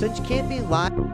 Since you can't be live.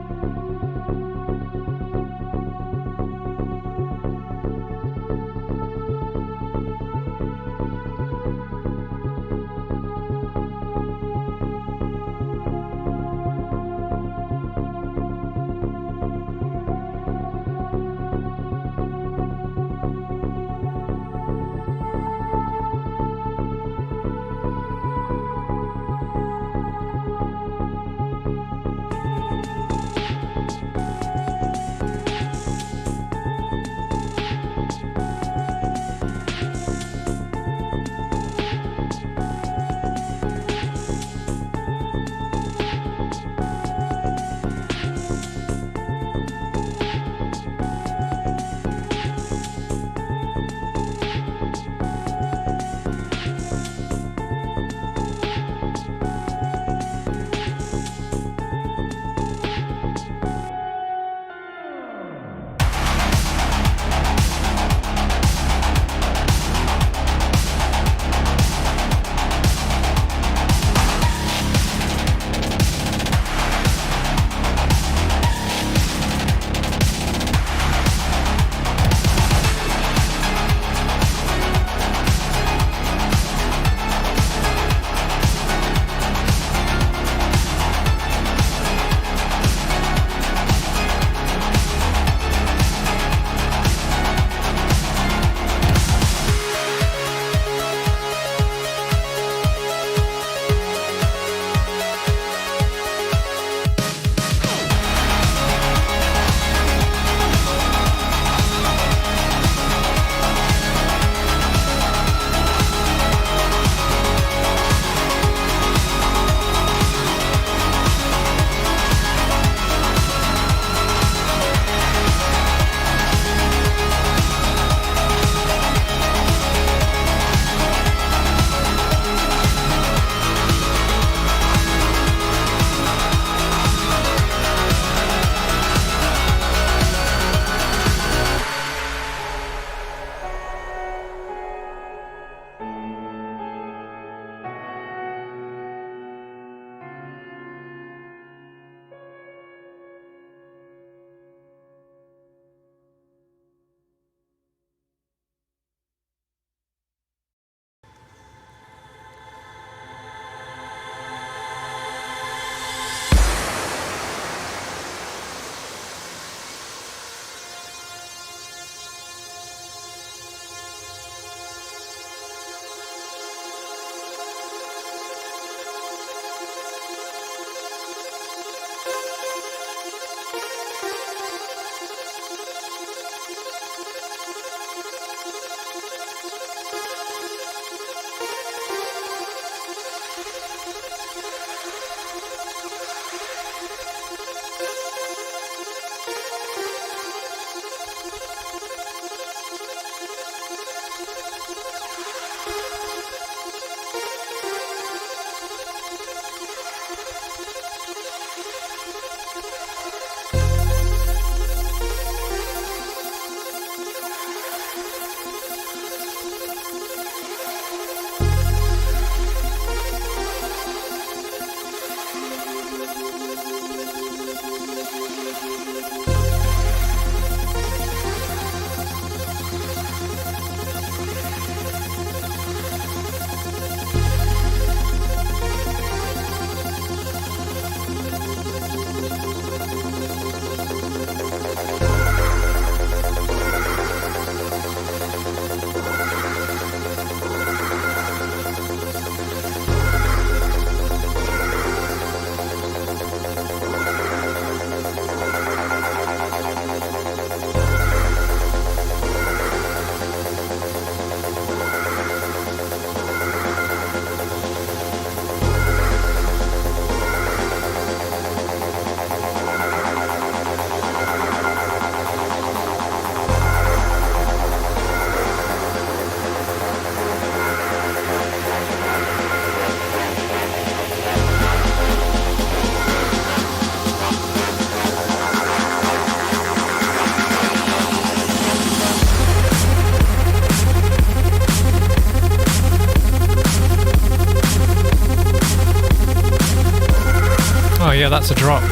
yeah, that's a drop.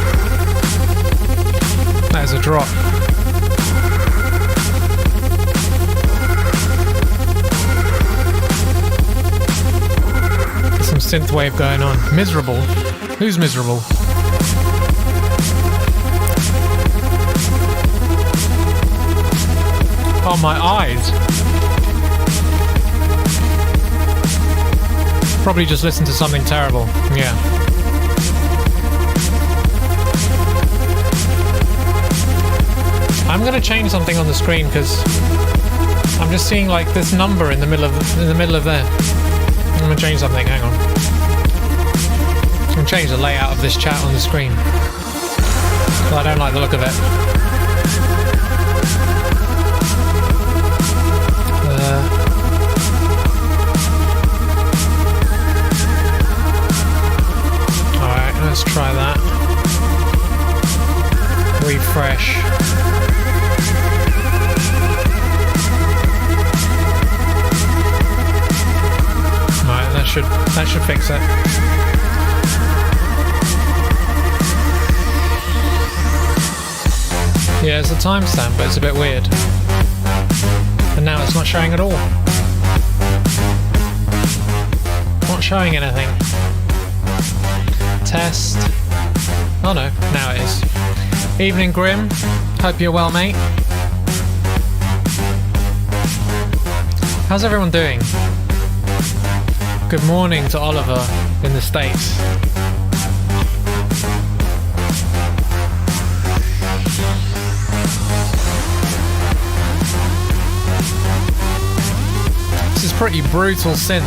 That is a drop. There's some synthwave going on. Miserable. Who's miserable? Oh, my eyes. Probably just listened to something terrible. Yeah. I'm gonna change something on the screen because I'm just seeing like this number in the middle of there. I'm gonna change something. Hang on. I'm gonna change the layout of this chat on the screen. I don't like the look of it. Alright, let's try that. Refresh. Alright, that should fix it. Yeah, it's a timestamp, but it's a bit weird. And now it's not showing at all. Not showing anything. Test. Oh no, now it is. Evening, Grim. Hope you're well, mate. How's everyone doing? Good morning to Oliver in the States. This is pretty brutal synth.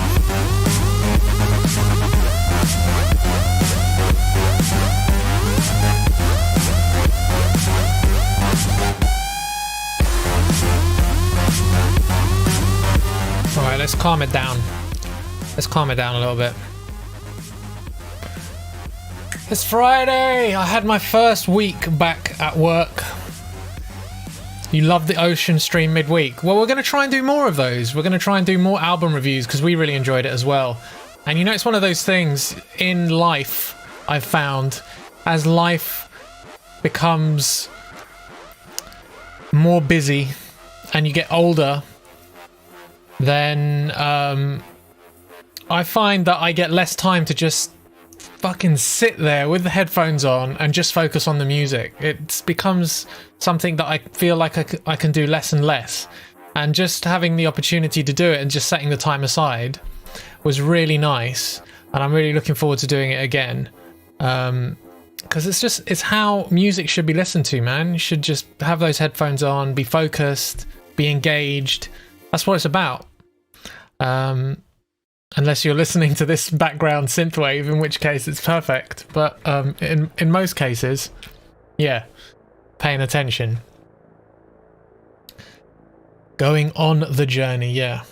Alright, let's calm it down. Let's calm it down a little bit. It's Friday! I had my first week back at work. You love the Ocean stream midweek. Well, we're going to try and do more of those. We're going to try and do more album reviews because we really enjoyed it as well. And you know, it's one of those things in life I've found, as life becomes more busy and you get older, then I find that I get less time to just fucking sit there with the headphones on and just focus on the music. It becomes something that I feel like I can do less and less. And just having the opportunity to do it and just setting the time aside was really nice. And I'm really looking forward to doing it again. Because it's how music should be listened to, man. You should just have those headphones on, be focused, be engaged. That's what it's about. Unless you're listening to this background synthwave, in which case it's perfect. But in most cases, yeah, paying attention. Going on the journey, yeah.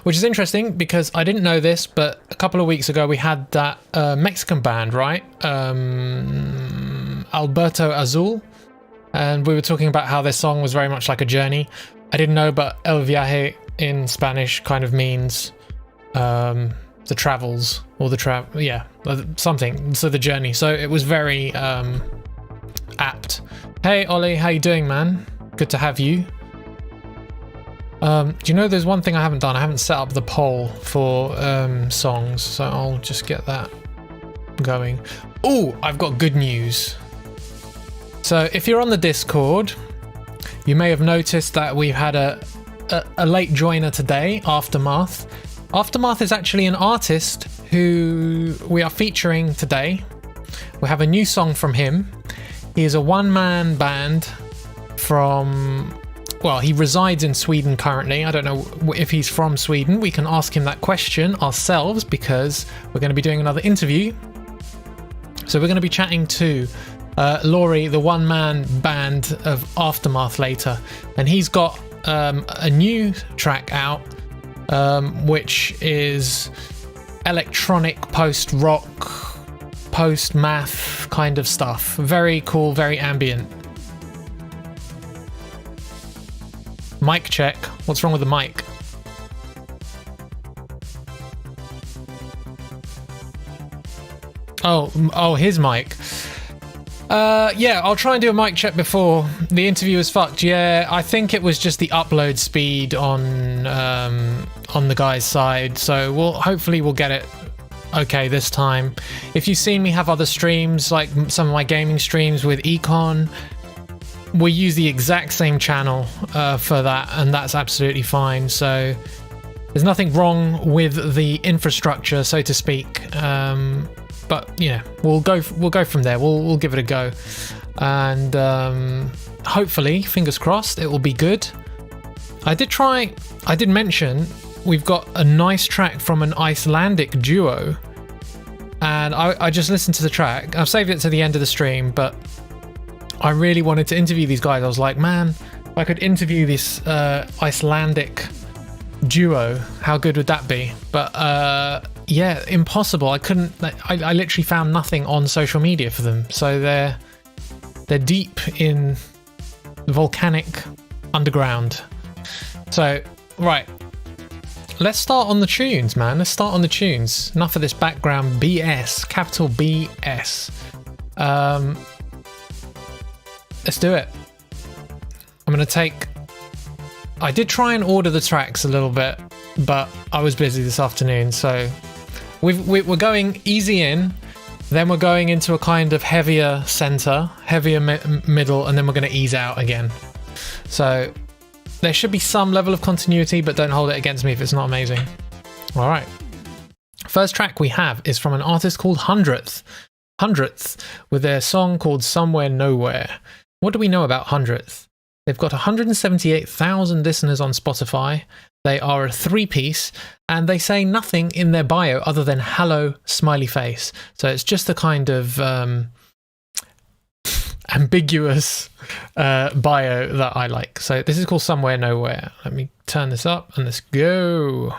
Which is interesting because I didn't know this, but a couple of weeks ago we had that Mexican band, right? Alberto Azul. And we were talking about how their song was very much like a journey. I didn't know, but El Viaje in Spanish kind of means the travels, or something. So the journey. So it was very apt. Hey Ollie, how you doing, man? Good to have you. Do you know there's one thing I haven't done? I haven't set up the poll for songs, so I'll just get that going. Oh, I've got good news. So if you're on the Discord, you may have noticed that we've had a late joiner today, Aftermath. Aftermath is actually an artist who we are featuring today. We have a new song from him. He is a one-man band from... Well, he resides in Sweden currently. I don't know if he's from Sweden. We can ask him that question ourselves because we're going to be doing another interview. So we're going to be chatting to Laurie, the one-man band of Aftermath, later. And he's got a new track out, which is electronic post-rock, post-math kind of stuff. Very cool, very ambient. Mic check. What's wrong with the mic? Oh, his mic. Yeah, I'll try and do a mic check before. The interview was fucked. Yeah, I think it was just the upload speed on the guy's side. So hopefully we'll get it okay this time. If you've seen me have other streams, like some of my gaming streams with Econ, we use the exact same channel for that, and that's absolutely fine. So there's nothing wrong with the infrastructure, so to speak. But yeah, we'll go from there. We'll give it a go, and hopefully, fingers crossed, it will be good. I did mention we've got a nice track from an Icelandic duo, and I just listened to the track. I've saved it to the end of the stream, but I really wanted to interview these guys. I was like, man, if I could interview this Icelandic duo, how good would that be? But yeah, impossible. I couldn't. I literally found nothing on social media for them. So they're deep in the volcanic underground. So right, let's start on the tunes, man. Let's start on the tunes. Enough of this background BS, capital BS. Let's do it. I'm gonna take. I did try and order the tracks a little bit, but I was busy this afternoon, so we're going easy in, then we're going into a kind of heavier center, heavier middle, and then we're going to ease out again. So there should be some level of continuity, but don't hold it against me if it's not amazing. All right. First track we have is from an artist called Hundredth, with their song called Somewhere Nowhere. What do we know about Hundredth? They've got 178,000 listeners on Spotify. They are a three-piece, and they say nothing in their bio other than hello, smiley face. So it's just a kind of ambiguous bio that I like. So this is called Somewhere Nowhere. Let me turn this up and let's go.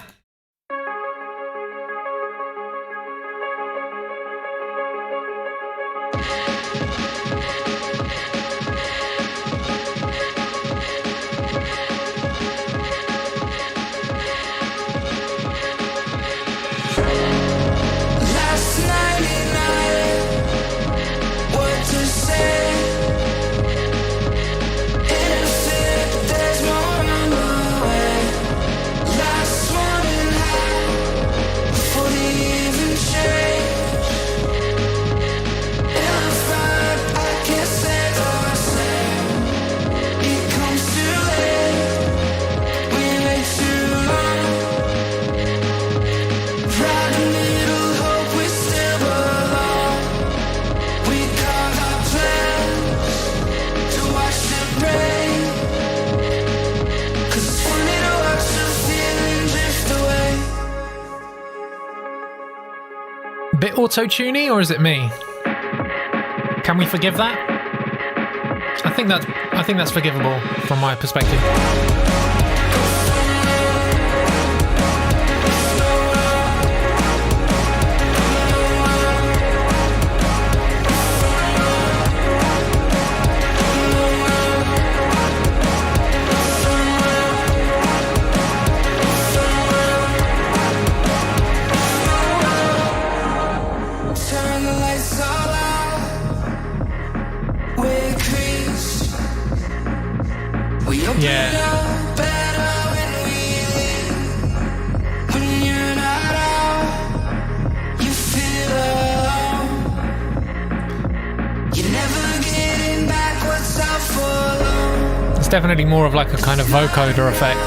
Bit auto-tuney, or is it me? Can we forgive that? I think that's forgivable from my perspective. Yeah. It's definitely more of like a kind of vocoder effect.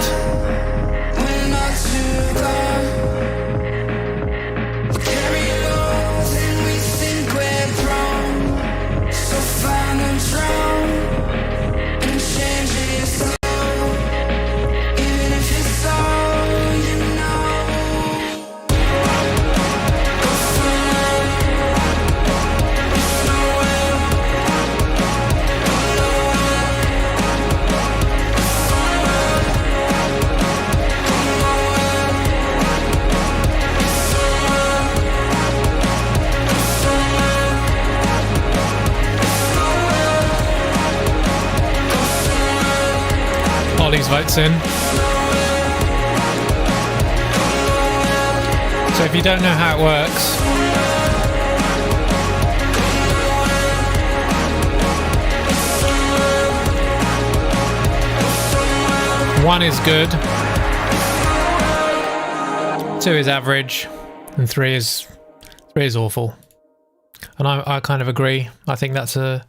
Ollie's votes in. So if you don't know how it works, 1 is good, 2 is average, and 3 is awful. And I kind of agree. I think that's a...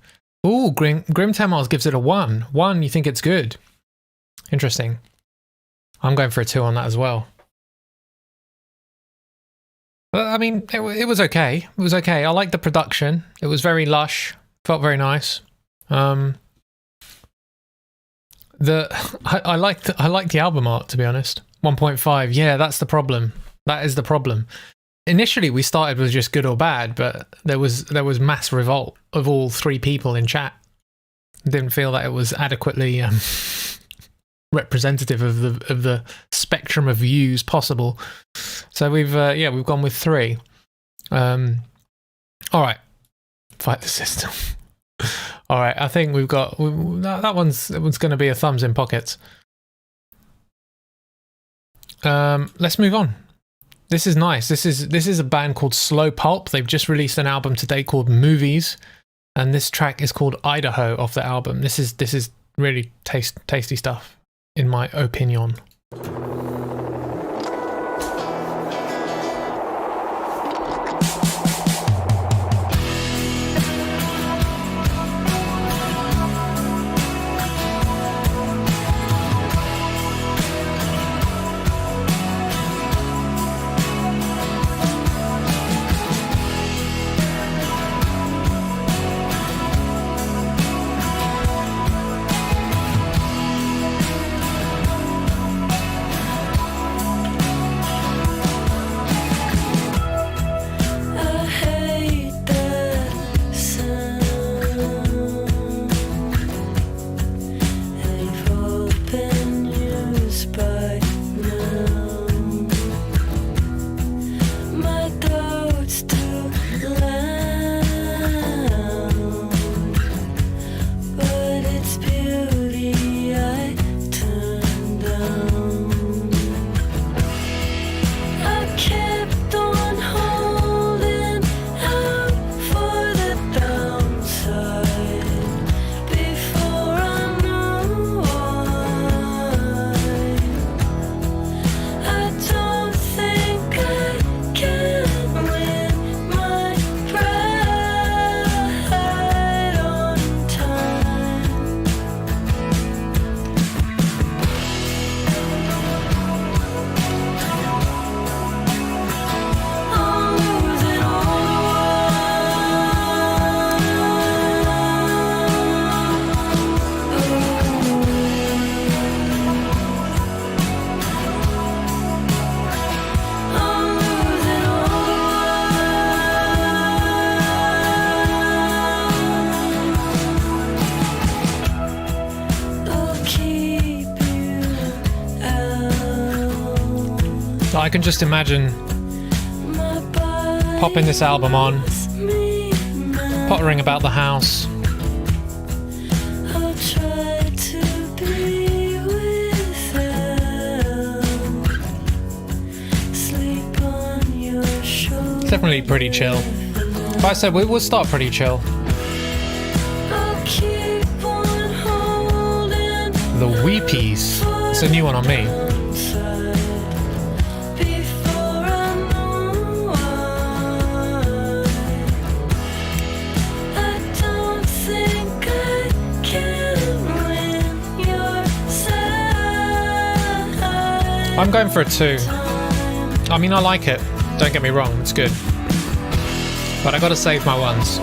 Ooh, Grim Tamars gives it a 1. 1, you think it's good. Interesting. I'm going for a 2 on that as well. But, I mean, it was okay. It was okay. I liked the production. It was very lush. Felt very nice. I liked the album art, to be honest. 1.5. Yeah, that's the problem. That is the problem. Initially, we started with just good or bad, but there was mass revolt of all 3 people in chat. Didn't feel that it was adequately representative of the spectrum of views possible. So we've gone with 3. All right, fight the system. All right, I think we've got that one's going to be a thumbs in pockets. Let's move on. This is nice. This is a band called Slow Pulp. They've just released an album today called Movies, and this track is called Idaho off the album. This is really tasty stuff, in my opinion. I can just imagine popping this album on, pottering about the house, definitely pretty chill. But I said we'll start pretty chill. The Weepies. It's a new one on me. I'm going for a 2. I mean, I like it. Don't get me wrong, it's good. But I gotta save my 1s.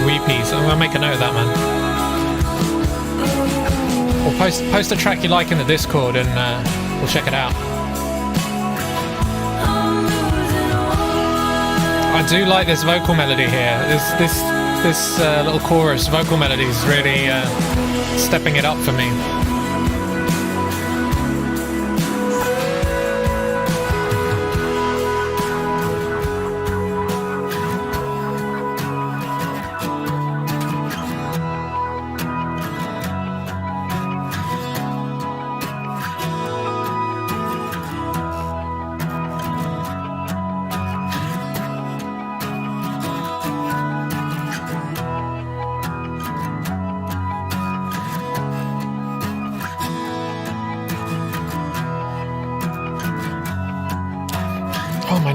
Weepies. I'm gonna make a note of that, man. Or post a track you like in the Discord and we'll check it out. I do like this vocal melody here. This little chorus vocal melody is really stepping it up for me.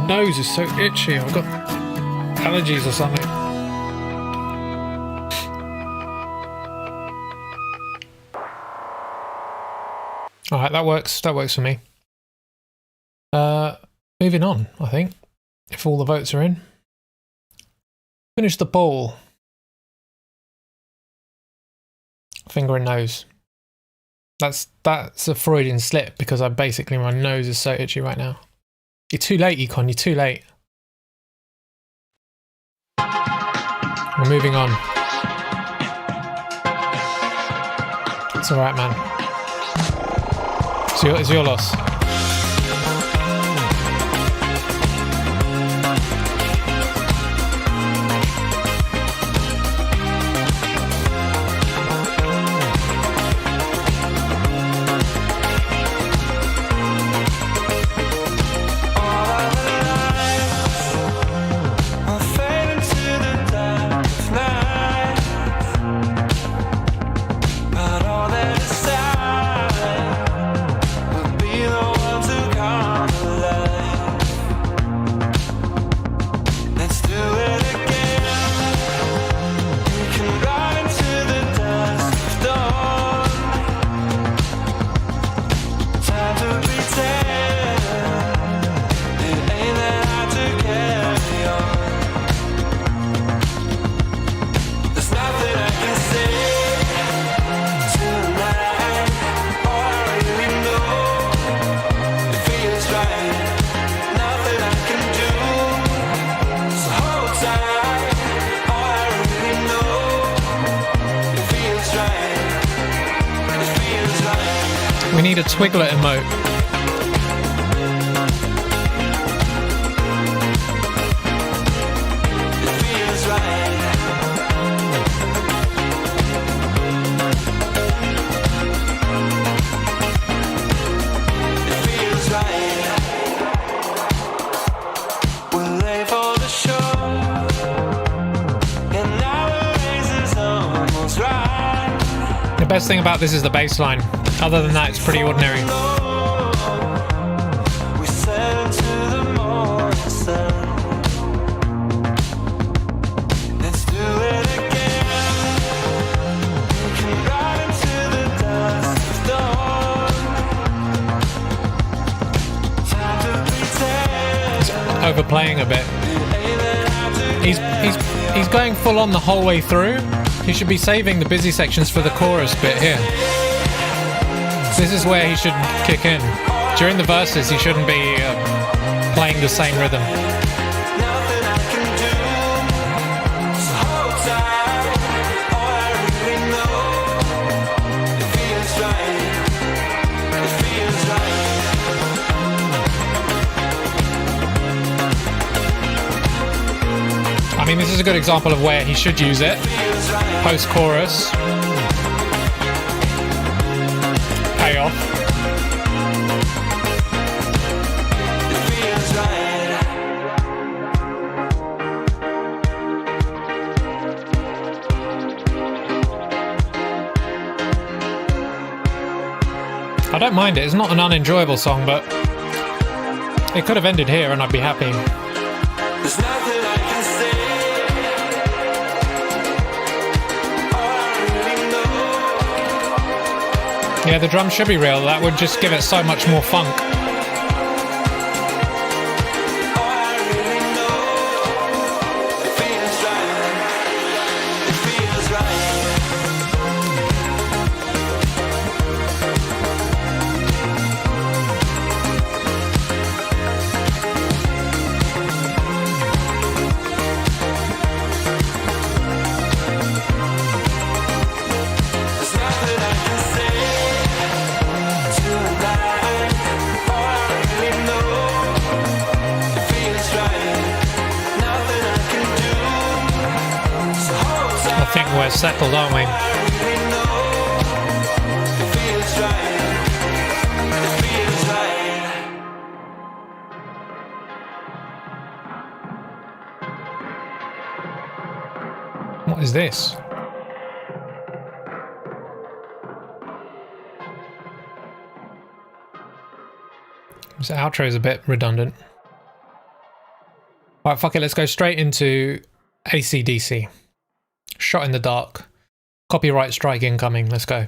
My nose is so itchy. I've got allergies or something. Alright, that works. That works for me. Moving on, I think. If all the votes are in. Finish the poll. Finger and nose. That's a Freudian slip because my nose is so itchy right now. You're too late, Econ. You're too late. We're moving on. It's alright, man. It's your loss. We need a Twiglet emote. The best thing about this is the bass line. Other than that, it's pretty ordinary. He's overplaying a bit. He's going full on the whole way through. He should be saving the busy sections for the chorus bit here. This is where he should kick in. During the verses, he shouldn't be playing the same rhythm. I mean, this is a good example of where he should use it. Post-chorus. Payoff. I don't mind it. It's not an unenjoyable song, but it could have ended here and I'd be happy. There's nothing I can say. Yeah, the drum should be real. That would just give it so much more funk. I think we're settled, aren't we? What is this? This outro is a bit redundant. Alright, fuck it, let's go straight into AC/DC. Shot in the dark. Copyright strike incoming, let's go.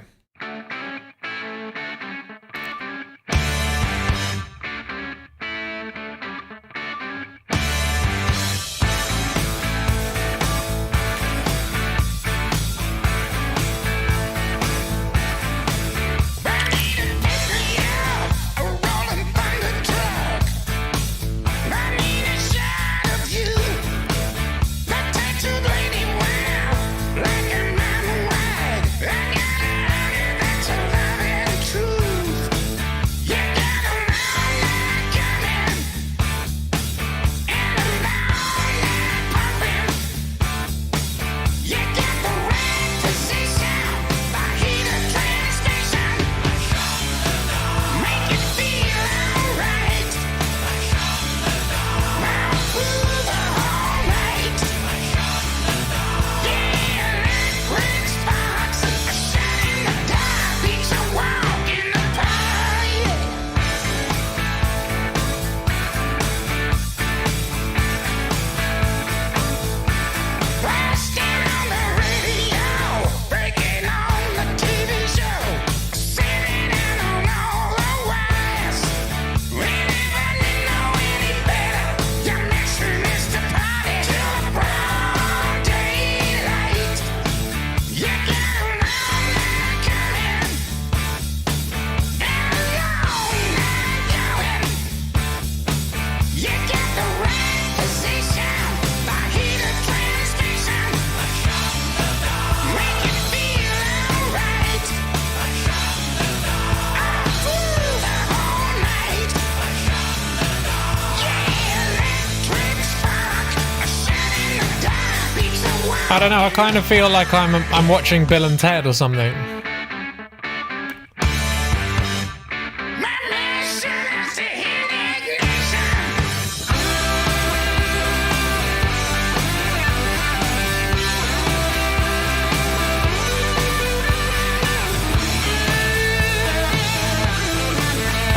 I don't know, I kind of feel like I'm watching Bill and Ted or something.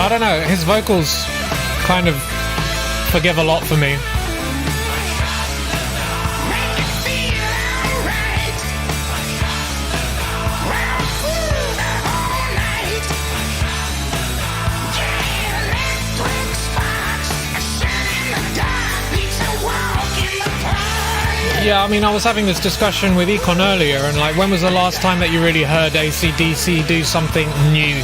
I don't know, his vocals kind of forgive a lot for me. Yeah, I mean, I was having this discussion with Econ earlier, and like, when was the last time that you really heard AC/DC do something new?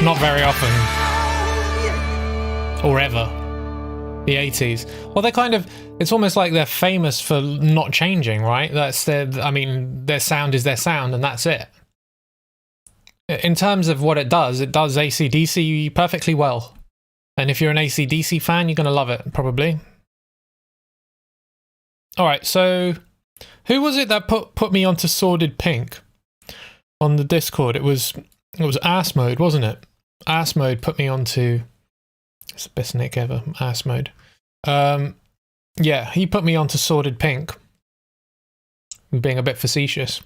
Not very often. Or ever. The 80s. Well, they're kind of, it's almost like they're famous for not changing, right? That's their, I mean, their sound is their sound, and that's it. In terms of what it does AC/DC perfectly well. And if you're an AC/DC fan, you're going to love it, probably. Alright, so who was it that put me onto Sordid Pink on the Discord? It was Ass Mode, wasn't it? Ass Mode put me onto... It's the best nick ever, Ass Mode. Yeah, he put me onto Sordid Pink. Being a bit facetious.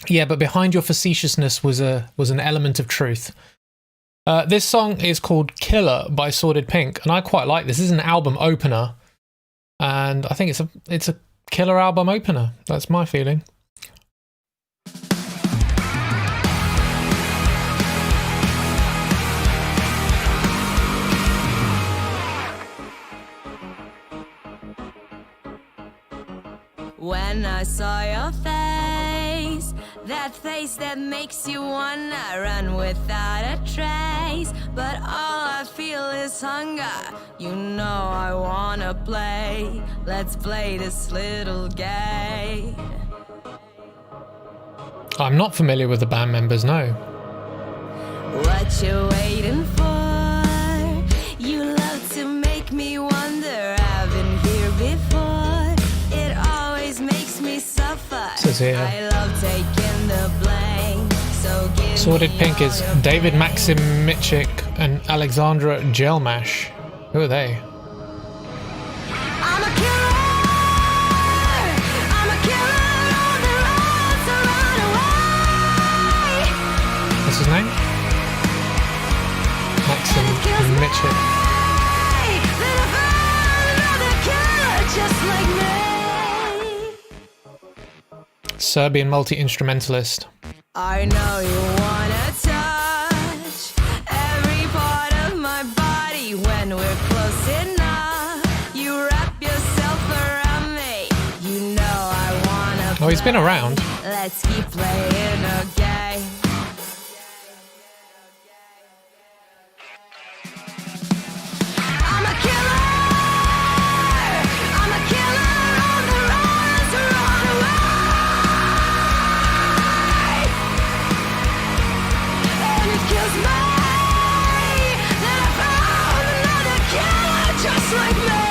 Yeah, but behind your facetiousness was an element of truth. This song is called Killer by Sordid Pink, and I quite like this. This is an album opener, and I think it's a killer album opener. That's my feeling. When I saw your face, that face that makes you wanna run without a trace, but all I feel is hunger. You know I wanna play. Let's play this little game. I'm not familiar with the band members, no. What you waiting for? You love to make me wonder. I've been here before. It always makes me suffer. Says here. I love taking the blame. So give Sordid me Pink is all your David Maximichik and Alexandra Jelmash. Who are they? I'm a killer. I'm a killer on the road to run away. What's his name? Max and Mitchell. Serbian multi-instrumentalist. I know you wanna touch every part of my body when we're close enough. You wrap yourself around me. You know I wanna Oh, he's been around. Let's keep playing a game. I'm a killer. I'm a killer on the run to run away. And it kills me that I found another killer just like me.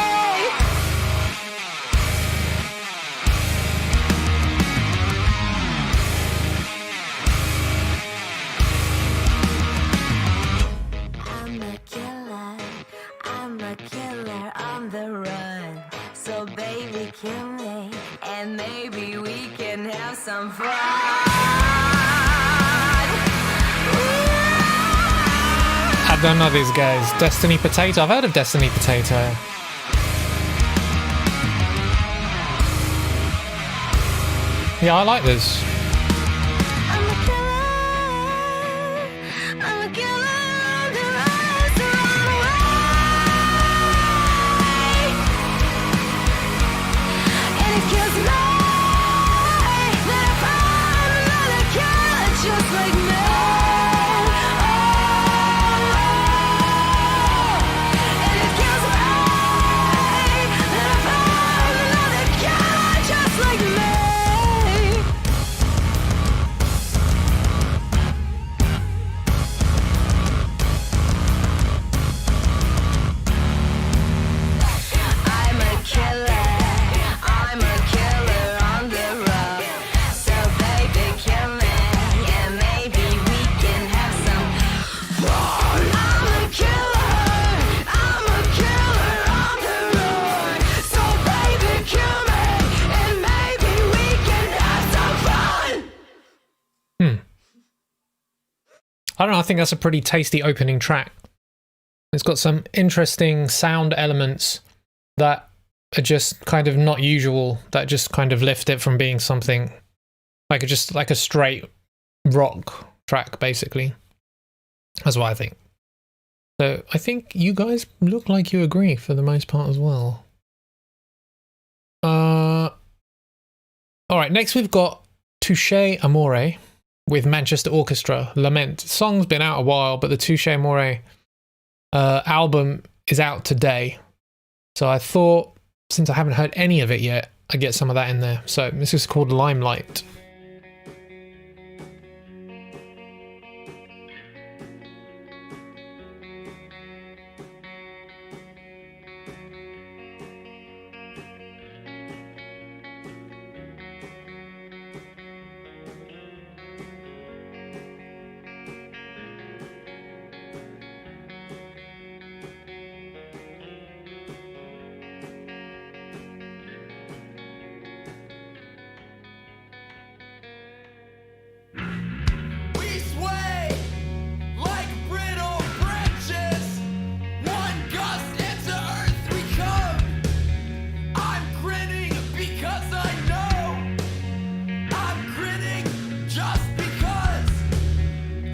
I'm a killer on the run. So baby, kill me, and maybe we can have some fun. I don't know these guys. Destiny Potato. I've heard of Destiny Potato. Yeah, I like this. I'm a killer. I'm a killer on the run to run away. And it kills me that I found another killer just like me. And it kills me that I found another killer just like me. I'm a killer. I'm a killer on the road. So baby, kill me, and maybe we can have some fun. I'm a killer. I'm a killer on the road. So baby, kill me, and maybe we can have some fun. I don't know, I think that's a pretty tasty opening track. It's got some interesting sound elements that are just kind of not usual, that just kind of lift it from being something like just like a straight rock track, basically. That's what I think. So I think you guys look like you agree for the most part as well. All right, next we've got Touché Amoré with Manchester Orchestra, Lament. The song's been out a while, but the Touché Amoré album is out today. So I thought, since I haven't heard any of it yet, I'd get some of that in there. So this is called Limelight. We sway like brittle branches. One gust into earth we come. I'm grinning because I know. I'm grinning just because.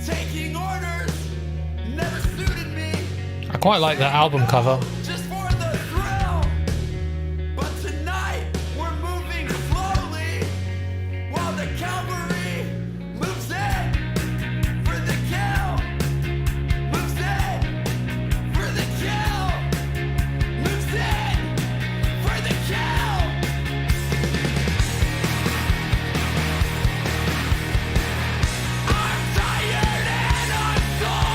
Taking orders never suited me. I quite like that album cover. Just for the thrill. But tonight we're moving slowly while the cavalry moves in for the kill. Moves in for the kill. Moves in for the kill. I'm tired and I'm sore.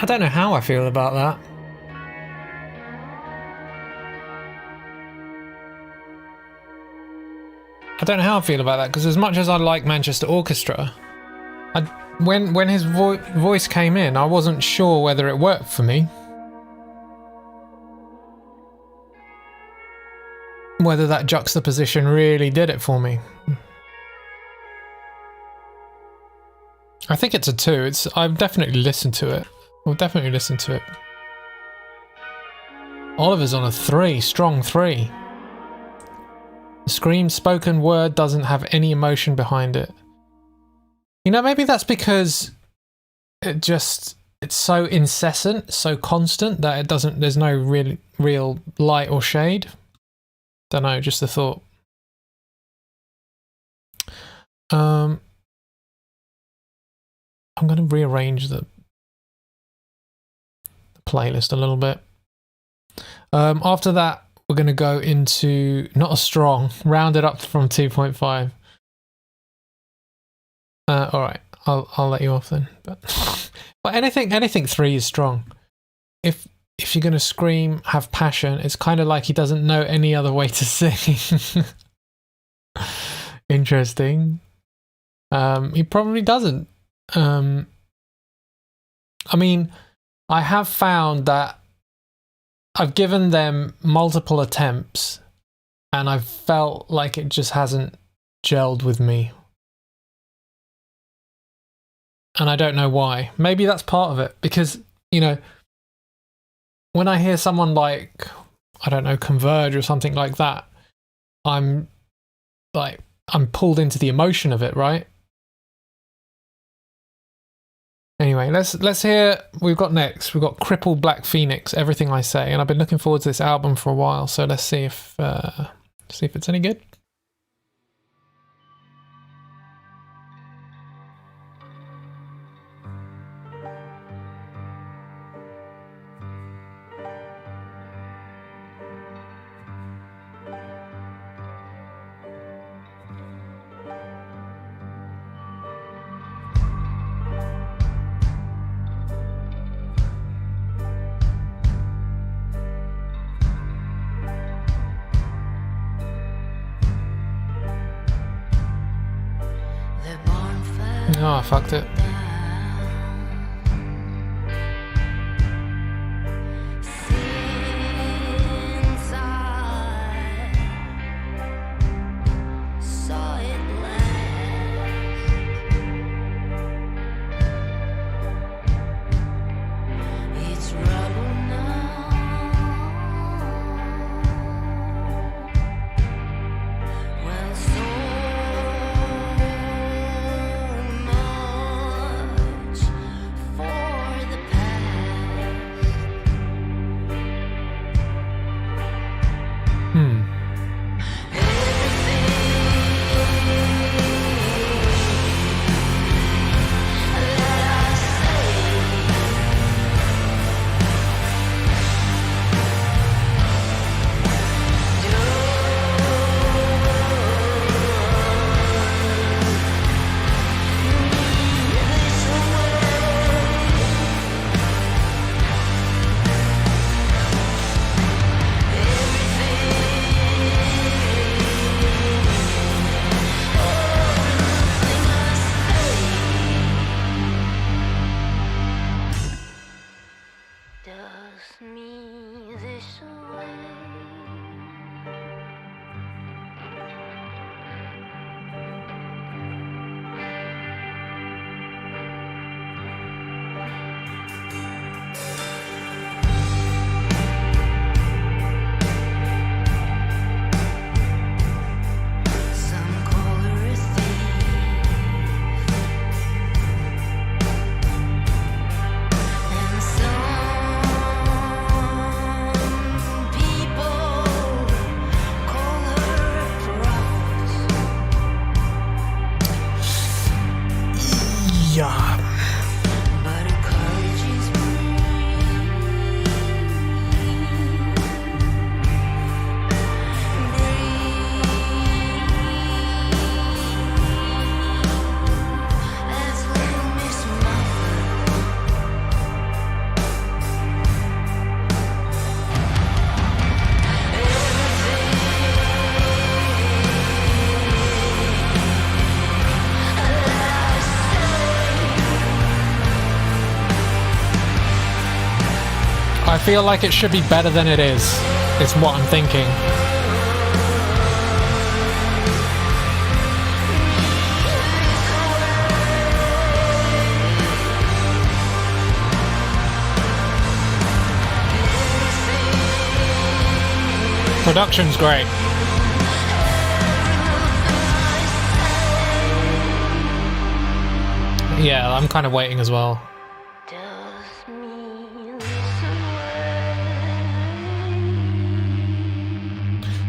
I don't know how I feel about that. I don't know how I feel about that, because as much as I like Manchester Orchestra, when his voice came in, I wasn't sure whether it worked for me. Whether that juxtaposition really did it for me. I think it's a 2. I've definitely listened to it. I'll definitely listen to it. Oliver's on a 3, strong 3. The scream spoken word doesn't have any emotion behind it. You know, maybe that's because it's so incessant, so constant that there's no real light or shade. Don't know, just a thought. I'm going to rearrange the playlist a little bit. After that, we're going to go into not a strong, round it up from 2.5. All right, I'll let you off then. But anything 3 is strong. If you're going to scream, have passion, it's kind of like he doesn't know any other way to sing. Interesting. He probably doesn't. I mean, I have found that I've given them multiple attempts and I've felt like it just hasn't gelled with me. And I don't know why. Maybe that's part of it, because, you know, when I hear someone like, I don't know, Converge or something like that, I'm pulled into the emotion of it, right? Anyway, let's hear we've got Crippled Black Phoenix, Everything I Say, and I've been looking forward to this album for a while, so let's see if it's any good. Oh, I fucked it. feel like it should be better than it is what I'm thinking. Production's great. Yeah, I'm kind of waiting as well.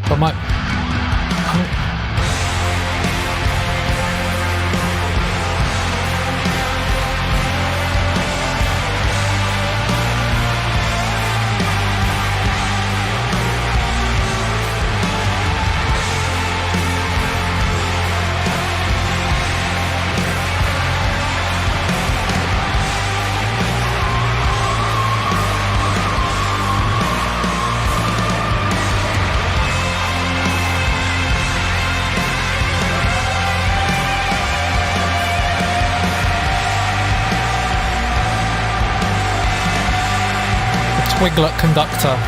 But my... Twiglet conductor.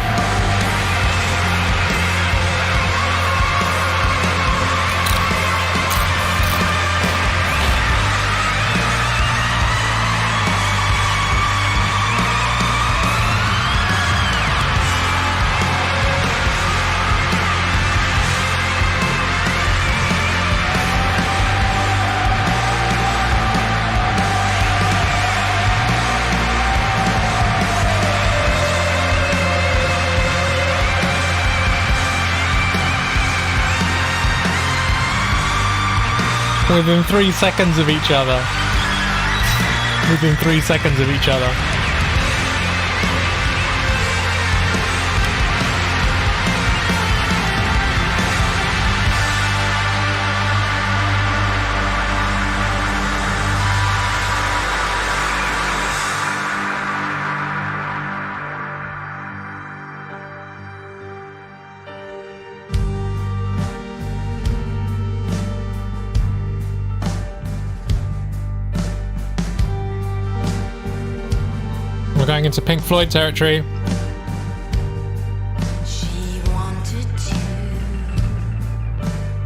Within 3 seconds of each other. Within 3 seconds of each other. Going into Pink Floyd territory. She wanted to be an adventure, but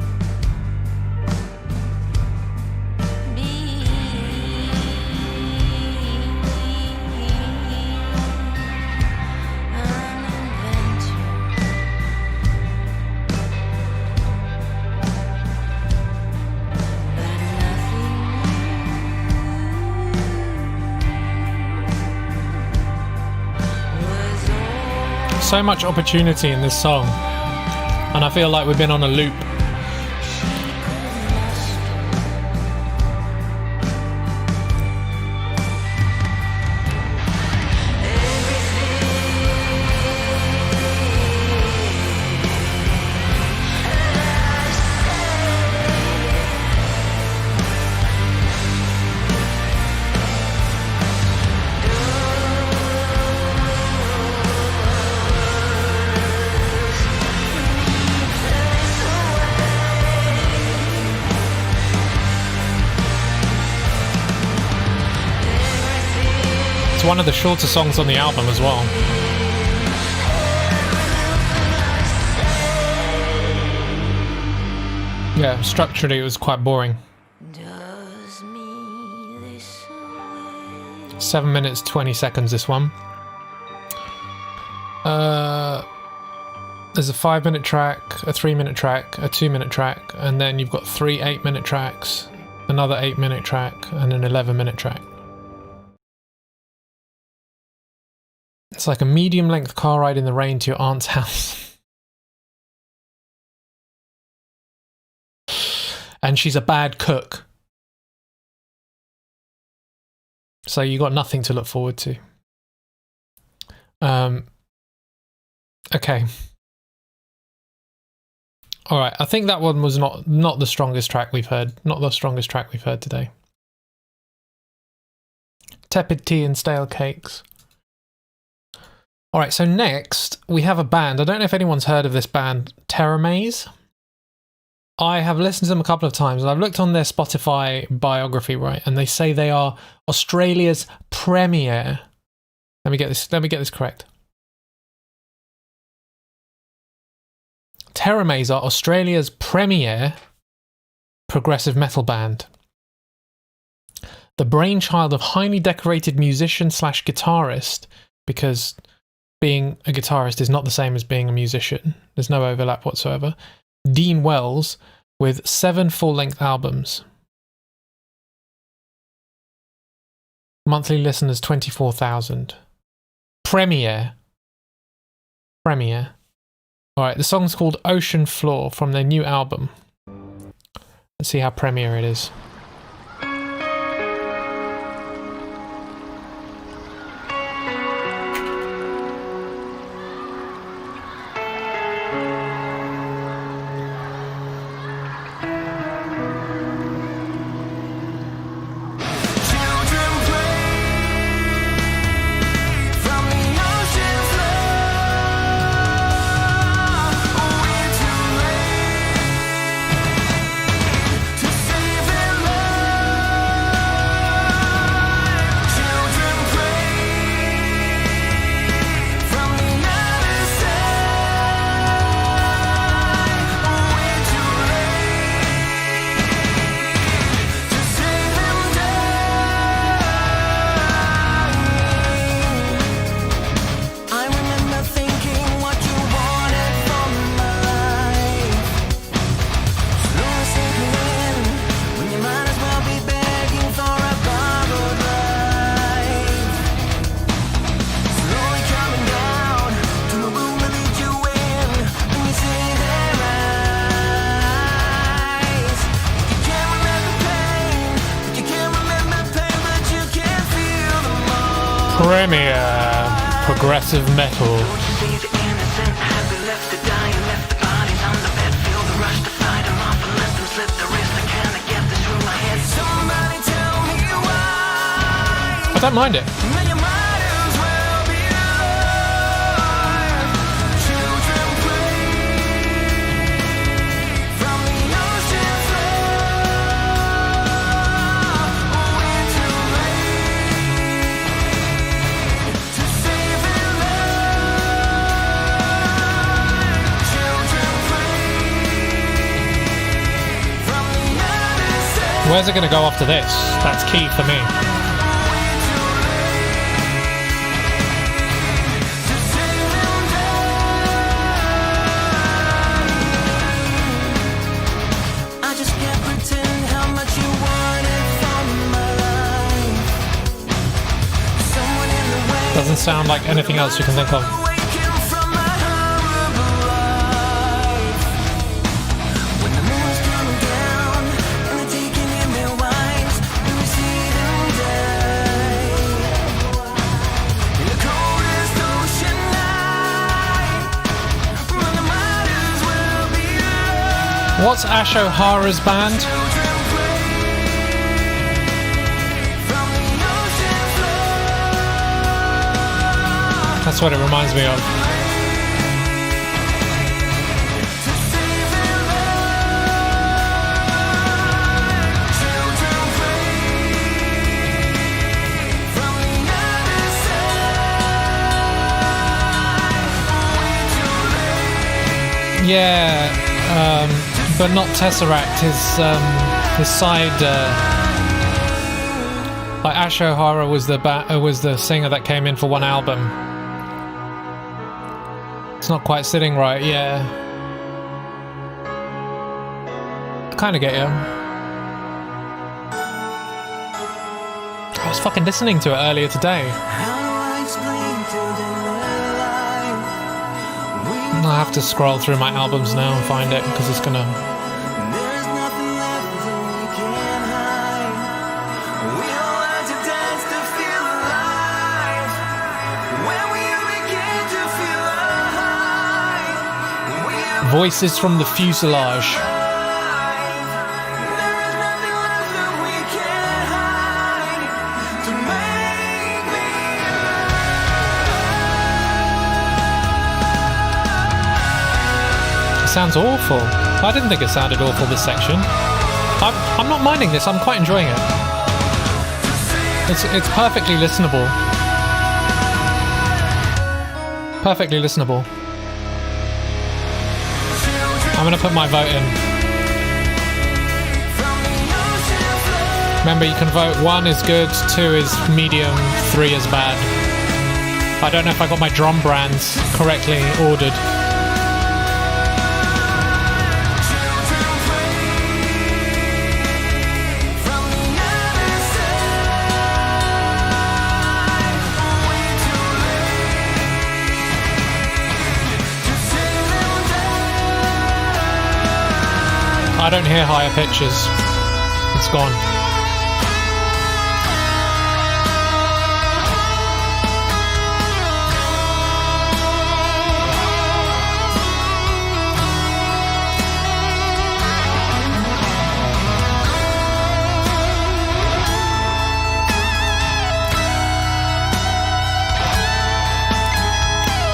So much opportunity in this song, and I feel like we've been on a loop. It's one of the shorter songs on the album as well. Yeah, structurally it was quite boring. 7 minutes 20 seconds this one. There's a 5-minute track, a 3-minute track, a 2-minute track, and then you've got 3 8-minute tracks, another 8-minute track, and an 11-minute track. It's like a medium-length car ride in the rain to your aunt's house. And she's a bad cook. So you got nothing to look forward to. Okay. Alright, I think that one was not the strongest track we've heard. Not the strongest track we've heard today. Tepid tea and stale cakes. Alright, so next we have a band. I don't know if anyone's heard of this band, Terror Maze. I have listened to them a couple of times, and I've looked on their Spotify biography, right, and they say they are Australia's premier. Let me get this correct. Teramaze are Australia's premier progressive metal band. The brainchild of highly decorated musician / guitarist, because being a guitarist is not the same as being a musician. There's no overlap whatsoever. Dean Wells, with 7 full-length albums. Monthly listeners 24,000. Premiere. Alright, the song's called Ocean Floor from their new album. Let's see how premiere it is. Premier progressive metal. I don't mind it. Where's it going to go after this? That's key for me. I just can't pretend how much you wanted from my life. Someone in the way. Doesn't sound like anything else you can think of. What's Ash O'Hara's band? That's what it reminds me of. Yeah, but not Tesseract. His side, like Ash O'Hara was the singer that came in for one album. It's not quite sitting right. Yeah, I kind of get you. I was fucking listening to it earlier today. I have to scroll through my albums now and find it because it's gonna. There's nothing left that we can hide. We all learn to dance to feel alive. When we begin to feel alive, we Voices from the Fuselage. alive. There is nothing left that we can hide to make me. Sounds awful. I didn't think it sounded awful, this section. I'm not minding this, I'm quite enjoying it. It's perfectly listenable. Perfectly listenable. Children I'm gonna put my vote in. Remember, you can vote 1 is good, 2 is medium, 3 is bad. I don't know if I got my drum brands correctly ordered. I don't hear higher pitches. It's gone.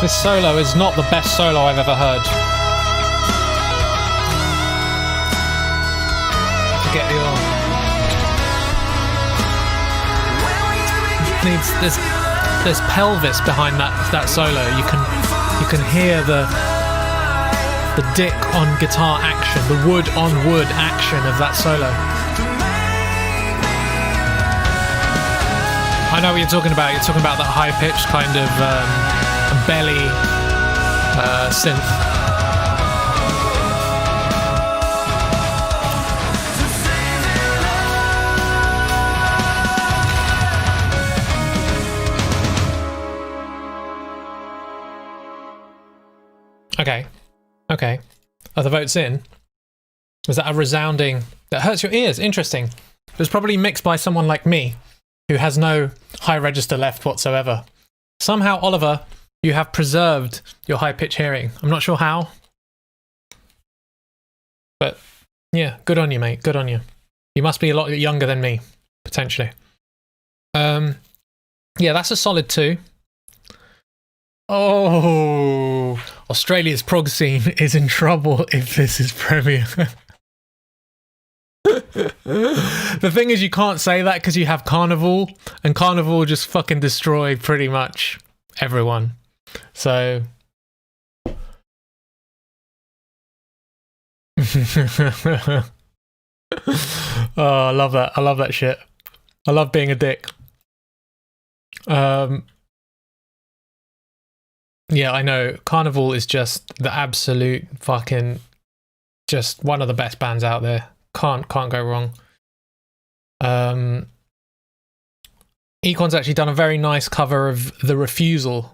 This solo is not the best solo I've ever heard. Get your needs there's pelvis behind that solo. You can hear the dick on guitar action, the wood on wood action of that solo. I know what you're talking about. You're talking about that high pitched kind of belly synth. Okay. Are the votes in? Was that a resounding... That hurts your ears. Interesting. It was probably mixed by someone like me, who has no high register left whatsoever. Somehow, Oliver, you have preserved your high pitch hearing. I'm not sure how. But, yeah, good on you, mate. Good on you. You must be a lot younger than me, potentially. Yeah, that's a solid 2. Oh, Australia's prog scene is in trouble if this is Premier. The thing is, you can't say that because you have Carnival, and Carnival just fucking destroy pretty much everyone. So... oh, I love that. I love that shit. I love being a dick. Yeah, I know. Carnival is just the absolute fucking, just one of the best bands out there. Can't go wrong. Econ's actually done a very nice cover of The Refusal,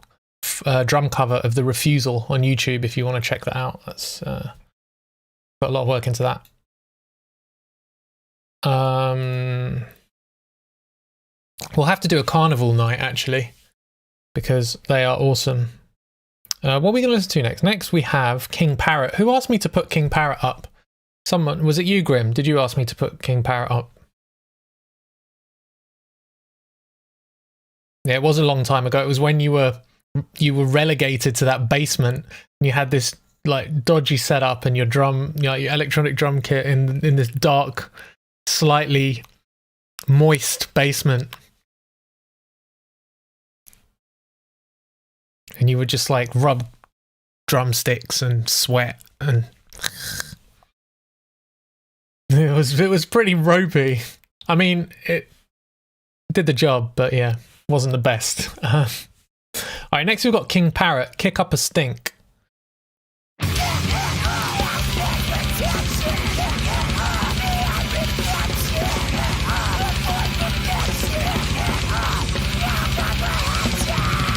drum cover of The Refusal on YouTube if you want to check that out. That's put a lot of work into that. We'll have to do a Carnival night actually, because they are awesome. What are we going to listen to next? Next we have King Parrot. Who asked me to put King Parrot up? Someone, was it you, Grim? Did you ask me to put King Parrot up? Yeah, it was a long time ago. It was when you were relegated to that basement and you had this like dodgy setup and your drum, your electronic drum kit in this dark, slightly moist basement. And you would just like rub drumsticks and sweat, and it was pretty ropey. I mean, it did the job, but yeah, wasn't the best. All right, next we've got King Parrot, Kick Up a Stink.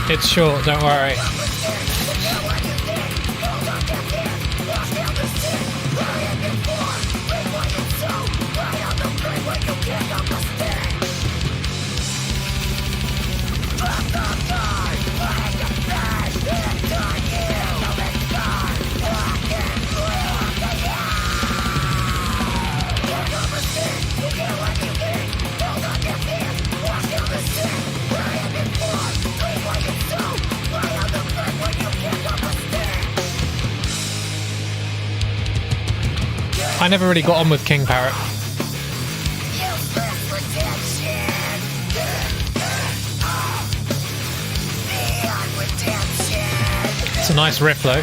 It's short, don't worry. I never really got on with King Parrot. It's a nice riff though.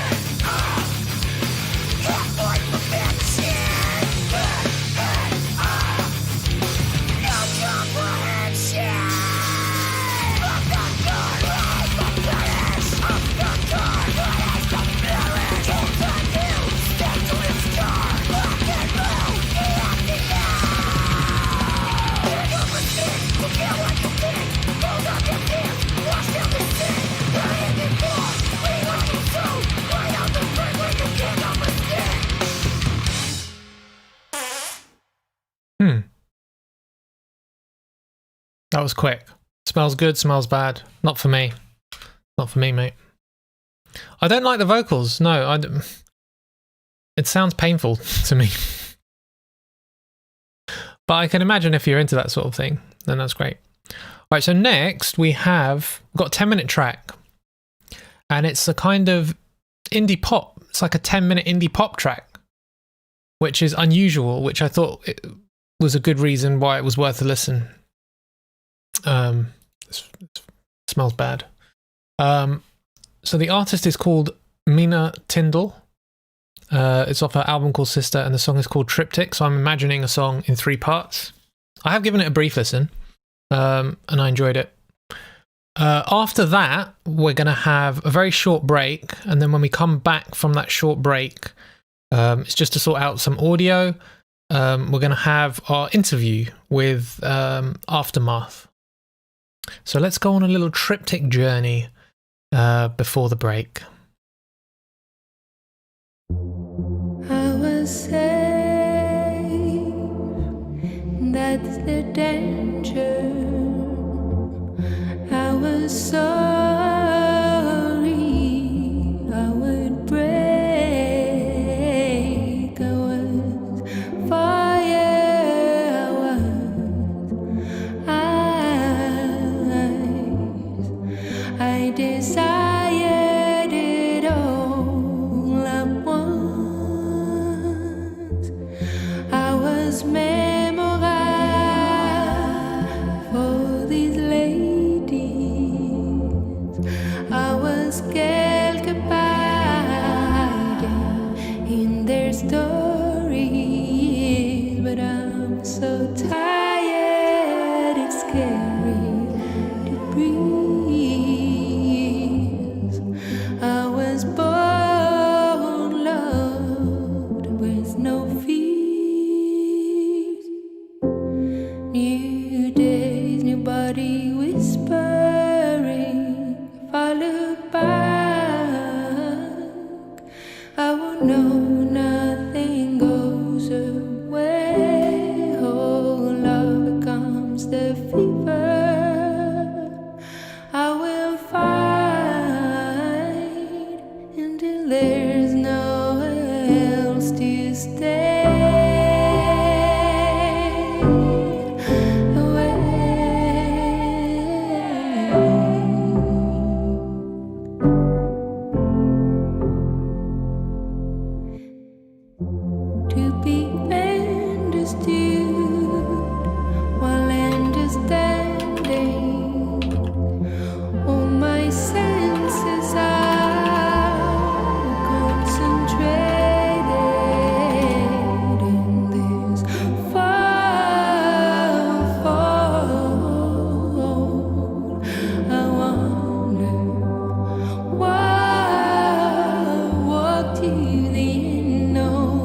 That was quick. Smells good, smells bad. Not for me. Not for me, mate. I don't like the vocals. No, it sounds painful to me. But I can imagine if you're into that sort of thing, then that's great. Right, so next we've got a 10-minute track. And it's a kind of indie pop. It's like a 10-minute indie pop track, which is unusual, which I thought it was a good reason why it was worth a listen. It smells bad. So the artist is called Mina Tyndall. It's off her album called Sister, and the song is called Triptych. So I'm imagining a song in 3 parts. I have given it a brief listen, and I enjoyed it. After that, we're going to have a very short break, and then when we come back from that short break, it's just to sort out some audio. We're going to have our interview with Aftermath. So let's go on a little Triptych journey before the break. I was safe, that's the danger. I was sorry, I would break. I was fire, I was ice. I desired it all at once. I was memorized for these ladies. I was quelque part in their stories, but I'm so tired, it's scary to breathe. I was born loved with no fears. New days, new body whispering. If I look back, I will know nothing goes away. Oh, love becomes the fever. I will fight until there's nowhere else to stay. To be understood while understanding. All my senses are concentrated in this fall. I wonder why I walk to the unknown.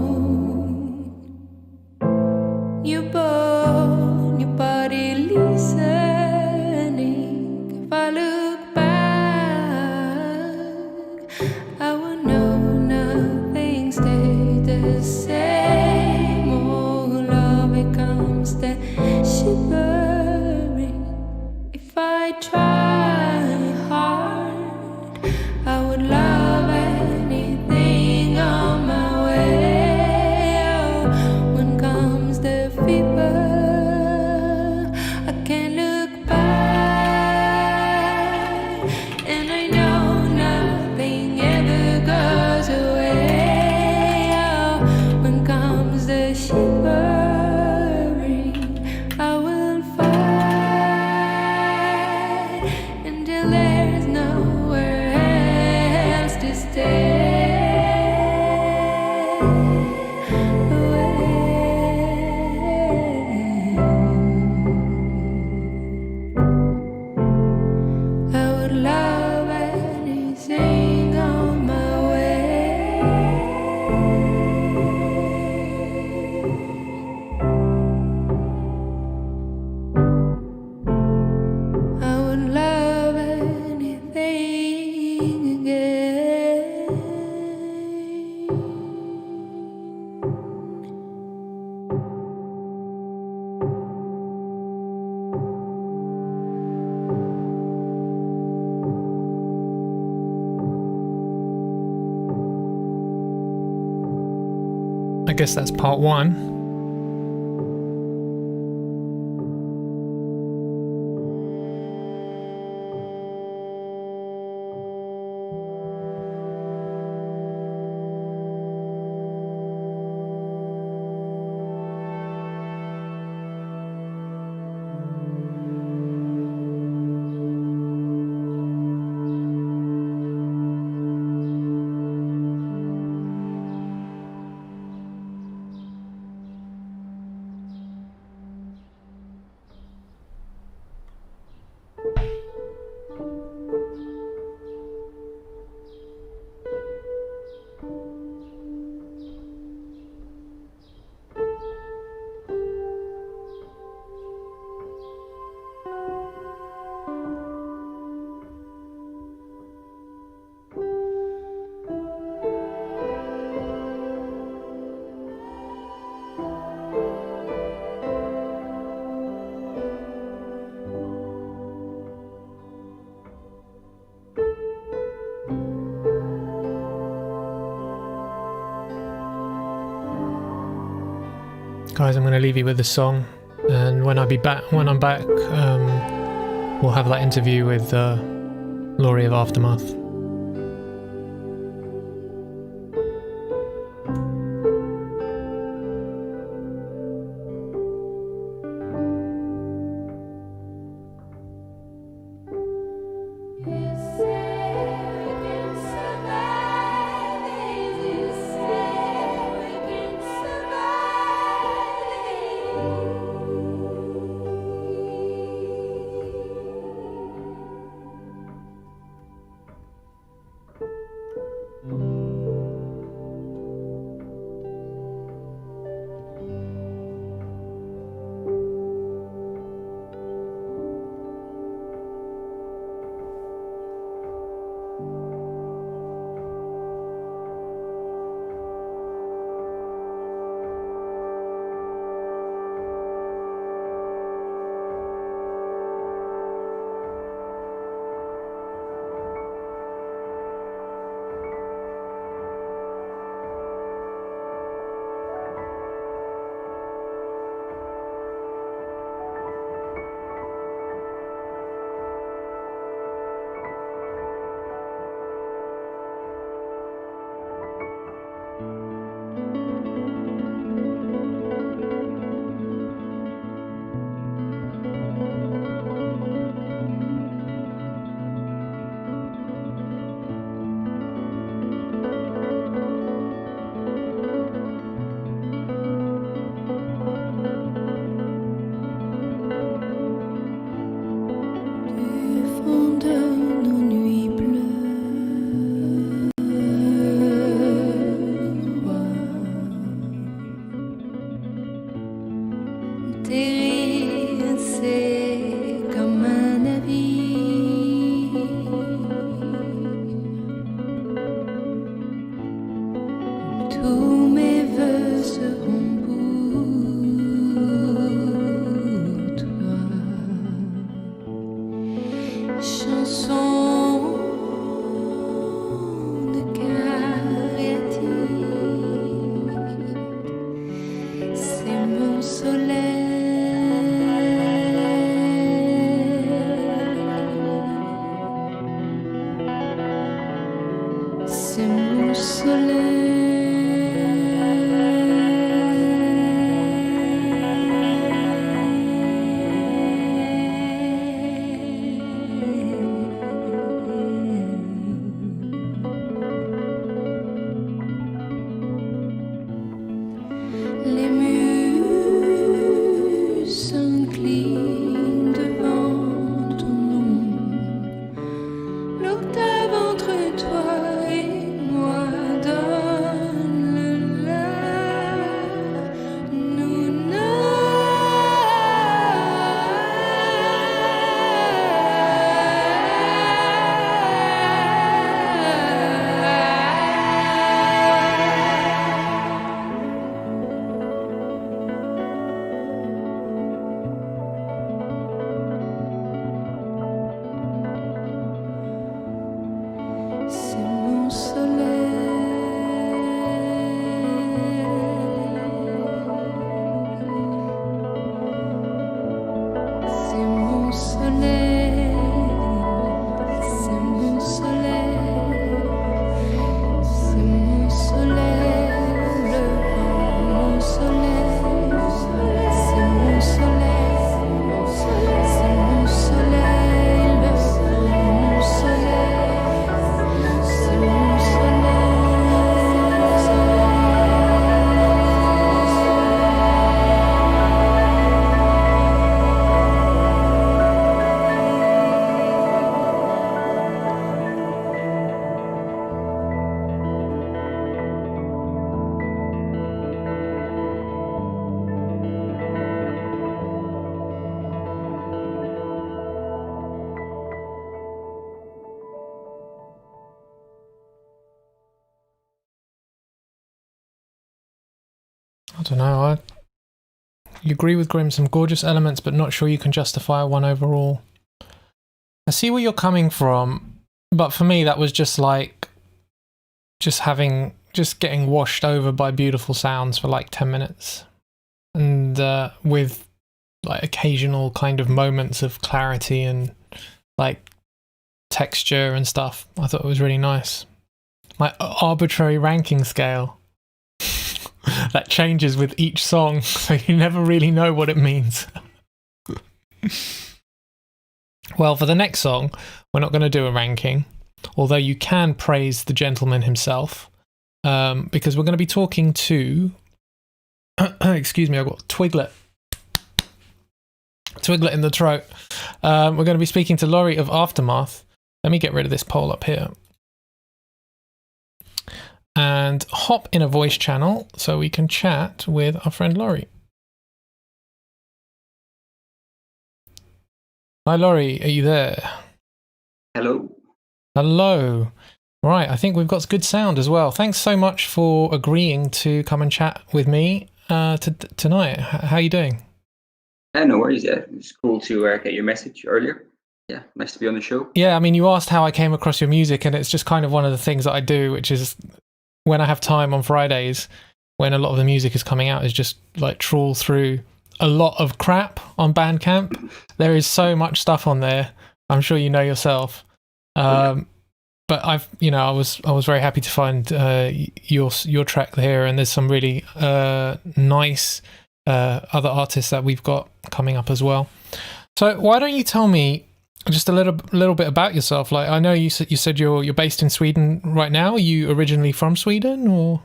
guess that's part one. Guys, I'm going to leave you with the song, and when I'm back, we'll have that interview with Laurie of Aftermath. I don't know. You agree with Grimm, some gorgeous elements, but not sure you can justify one overall. I see where you're coming from, but for me, that was just like just getting washed over by beautiful sounds for like 10 minutes, and with like occasional kind of moments of clarity and like texture and stuff. I thought it was really nice. My arbitrary ranking scale that changes with each song, so you never really know what it means. Well, for the next song, we're not going to do a ranking, although you can praise the gentleman himself, because we're going to be talking to excuse me, I've got Twiglet in the throat. We're going to be speaking to Laurie of Aftermath. Let me get rid of this poll up here and hop in a voice channel so we can chat with our friend Laurie. Hi Laurie, are you there? Hello. Hello. Right, I think we've got good sound as well. Thanks so much for agreeing to come and chat with me tonight. How are you doing? No worries. Yeah, it's cool to get your message earlier. Yeah, nice to be on the show. Yeah, I mean, you asked how I came across your music, and it's just kind of one of the things that I do, which is when I have time on Fridays, when a lot of the music is coming out, is just like trawl through a lot of crap on Bandcamp. There is so much stuff on there. I'm sure you know yourself. But I was very happy to find your track here, and there's some really nice other artists that we've got coming up as well. So why don't you tell me just a little bit about yourself? Like, I know you said you're based in Sweden right now. Are you originally from Sweden, or?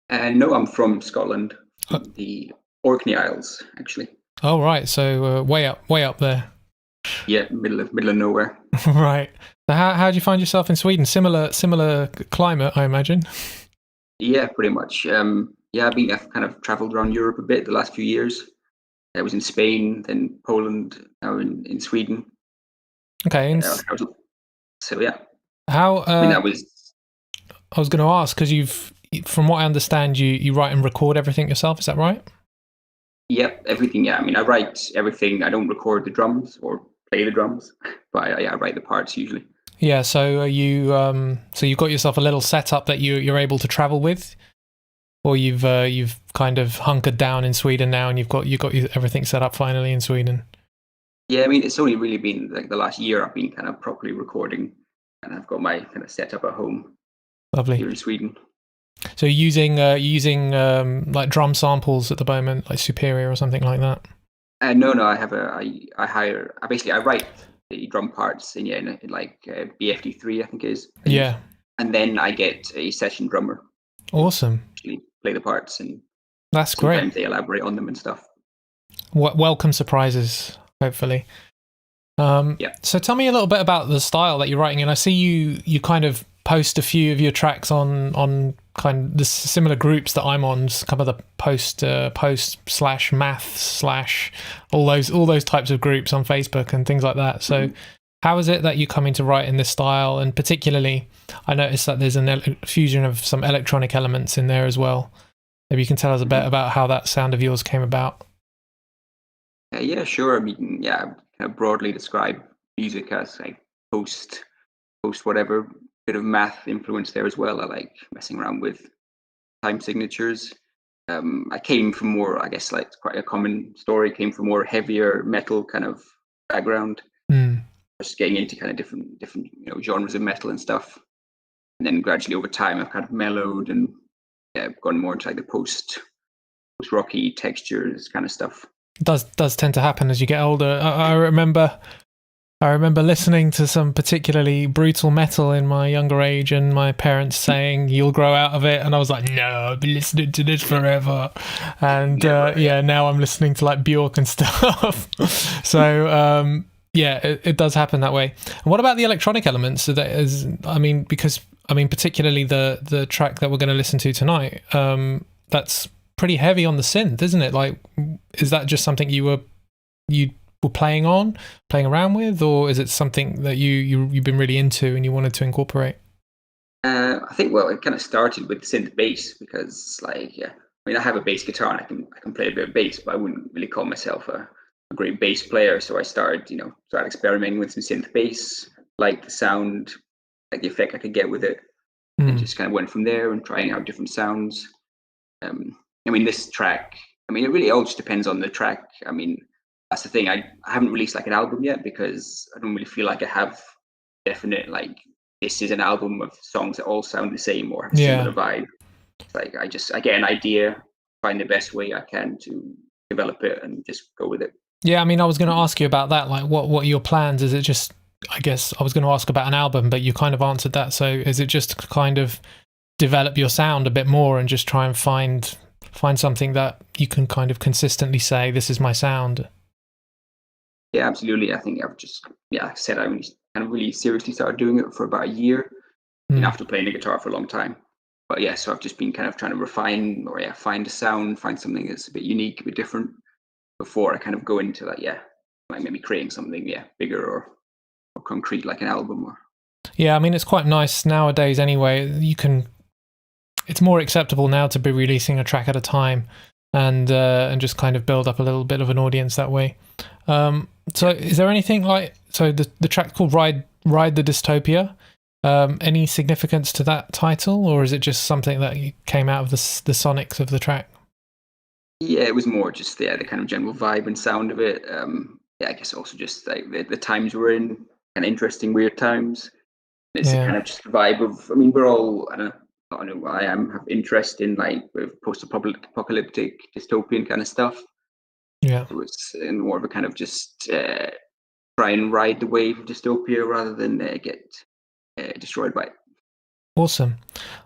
No, I'm from Scotland, the Orkney Isles, actually. Oh right, so way up there. Yeah, middle of nowhere. Right. So how do you find yourself in Sweden? Similar climate, I imagine. Yeah, pretty much. I've kind of traveled around Europe a bit the last few years. I was in Spain, then Poland, now in Sweden. Okay. So yeah. How? I mean, that was. I was going to ask because from what I understand, you write and record everything yourself. Is that right? Yep, everything. Yeah, I mean, I write everything. I don't record the drums or play the drums, but I write the parts usually. Yeah. So you you've got yourself a little setup that you're able to travel with, or you've kind of hunkered down in Sweden now, and you've got everything set up finally in Sweden. Yeah, I mean, it's only really been like the last year I've been kind of properly recording, and I've got my kind of setup at home. Lovely. Here in Sweden. So you're using like drum samples at the moment, like Superior or something like that? No, I write the drum parts in like BFD3, I think it is. Yeah. And then I get a session drummer. Awesome. Actually play the parts, and that's sometimes great. they elaborate on them and stuff. Welcome surprises, hopefully. Yeah. So tell me a little bit about the style that you're writing in. I see you kind of post a few of your tracks on kind of the similar groups that I'm on, some of the post / math / all those types of groups on Facebook and things like that. So how is it that you come into write in this style? And particularly, I noticed that there's a fusion of some electronic elements in there as well. Maybe you can tell us a bit about how that sound of yours came about. Yeah, sure. I mean, yeah, I kind of broadly describe music as like post whatever, bit of math influence there as well. I like messing around with time signatures. I came from more, I guess, like quite a common story, came from more heavier metal kind of background. Just getting into kind of different genres of metal and stuff. And then gradually over time I've kind of mellowed and gone more into like the post rocky textures kind of stuff. Does tend to happen as you get older. I remember listening to some particularly brutal metal in my younger age, and my parents saying you'll grow out of it, and I was like, no, I've been listening to this forever. And now I'm listening to like Bjork and stuff. So it does happen that way. And what about the electronic elements? So that is, particularly the track that we're going to listen to tonight, that's pretty heavy on the synth, isn't it? Like, is that just something you were playing around with, or is it something that you've been really into and you wanted to incorporate? I think, well, it kind of started with synth bass because, like, I mean, I have a bass guitar and I can play a bit of bass, but I wouldn't really call myself a great bass player. So I started experimenting with some synth bass, like the sound, like the effect I could get with it, and just kind of went from there and trying out different sounds. I mean, this track, I mean, it really all just depends on the track. I mean, that's the thing. I haven't released like an album yet because I don't really feel like I have definite, like, this is an album of songs that all sound the same or have a similar vibe. It's like I get an idea, find the best way I can to develop it and just go with it. Yeah, I mean, I was going to ask you about that. Like, what are your plans? Is it just, I guess I was going to ask about an album, but you kind of answered that. So is it just kind of develop your sound a bit more and just try and find something that you can kind of consistently say, this is my sound? Yeah, absolutely. I think I've just, like I said, I only kind of really seriously started doing it for about a year, after playing the guitar for a long time. But yeah, so I've just been kind of trying to refine or find a sound, find something that's a bit unique, a bit different before I kind of go into that, like maybe creating something, bigger or concrete, like an album. Or yeah, I mean, it's quite nice nowadays anyway. It's more acceptable now to be releasing a track at a time and just kind of build up a little bit of an audience that way. So is there anything like, so the track called Ride the Dystopia, any significance to that title, or is it just something that came out of the sonics of the track? Yeah, it was more just the kind of general vibe and sound of it. I guess also just like the times we're in, kind of interesting, weird times. It's kind of just the vibe of, I mean, we're all, I don't know, I have interest in like post-apocalyptic dystopian kind of stuff. Yeah. So it's more of a kind of just try and ride the wave of dystopia rather than get destroyed by it. Awesome.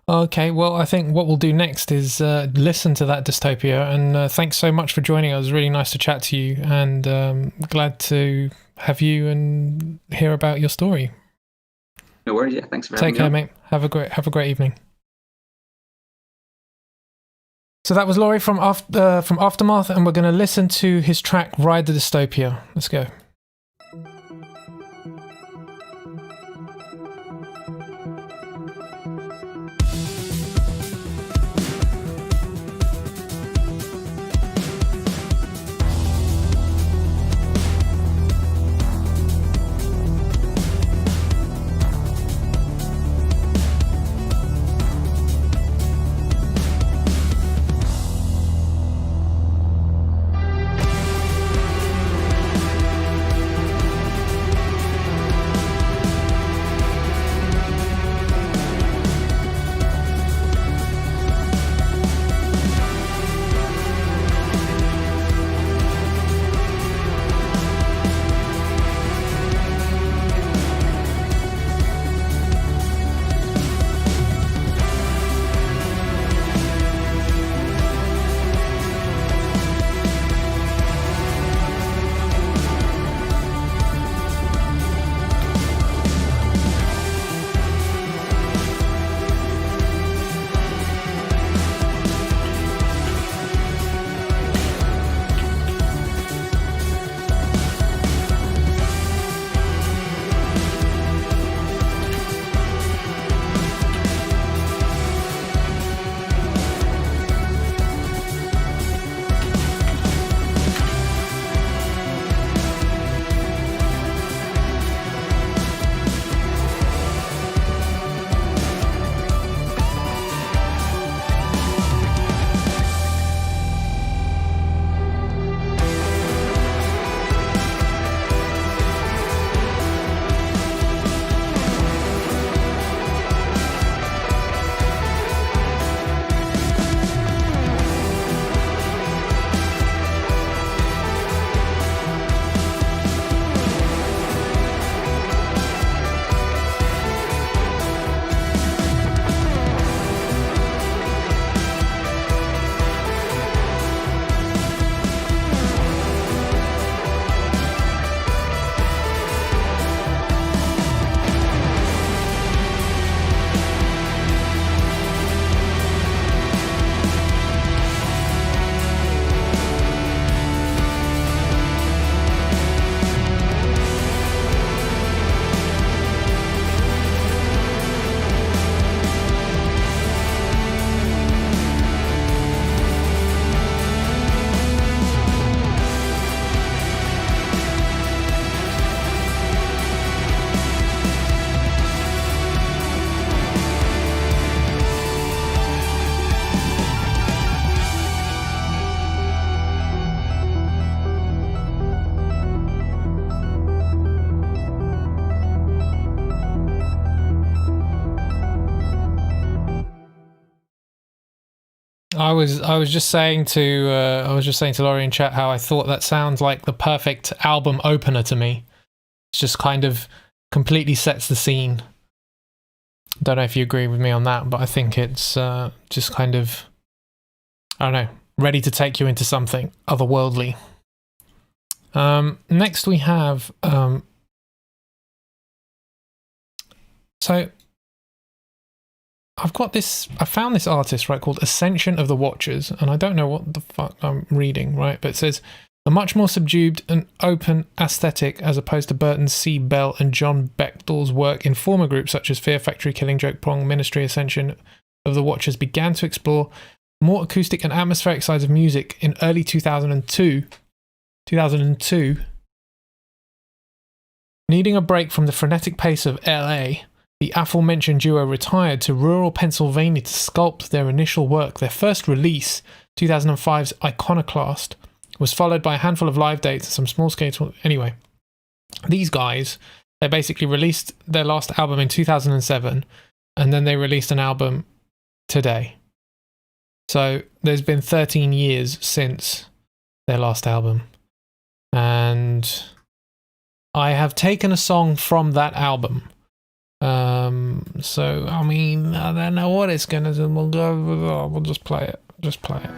Okay, well, I think what we'll do next is listen to that Dystopia, and thanks so much for joining us. It was really nice to chat to you, and glad to have you and hear about your story. No worries, thanks for having me. Take care, mate. Have a great evening. So that was Laurie from Aftermath, and we're going to listen to his track Ride the Dystopia. Let's go. I was just saying to Laurie in chat how I thought that sounds like the perfect album opener to me. It's just kind of completely sets the scene. Don't know if you agree with me on that, but I think it's just kind of, I don't know, ready to take you into something otherworldly. Next we have so I found this artist, right, called Ascension of the Watchers, and I don't know what the fuck I'm reading, right, but it says a much more subdued and open aesthetic as opposed to Burton's C. Bell and John Bechtol's work in former groups such as Fear Factory, Killing Joke, Prong, Ministry. Ascension of the Watchers began to explore more acoustic and atmospheric sides of music in early 2002. Needing a break from the frenetic pace of LA, the aforementioned duo retired to rural Pennsylvania to sculpt their initial work. Their first release, 2005's Iconoclast, was followed by a handful of live dates and some small-scale... Anyway, these guys, they basically released their last album in 2007, and then they released an album today. So there's been 13 years since their last album. And I have taken a song from that album. So, I mean, I don't know what it's going to do. We'll just play it. Just play it.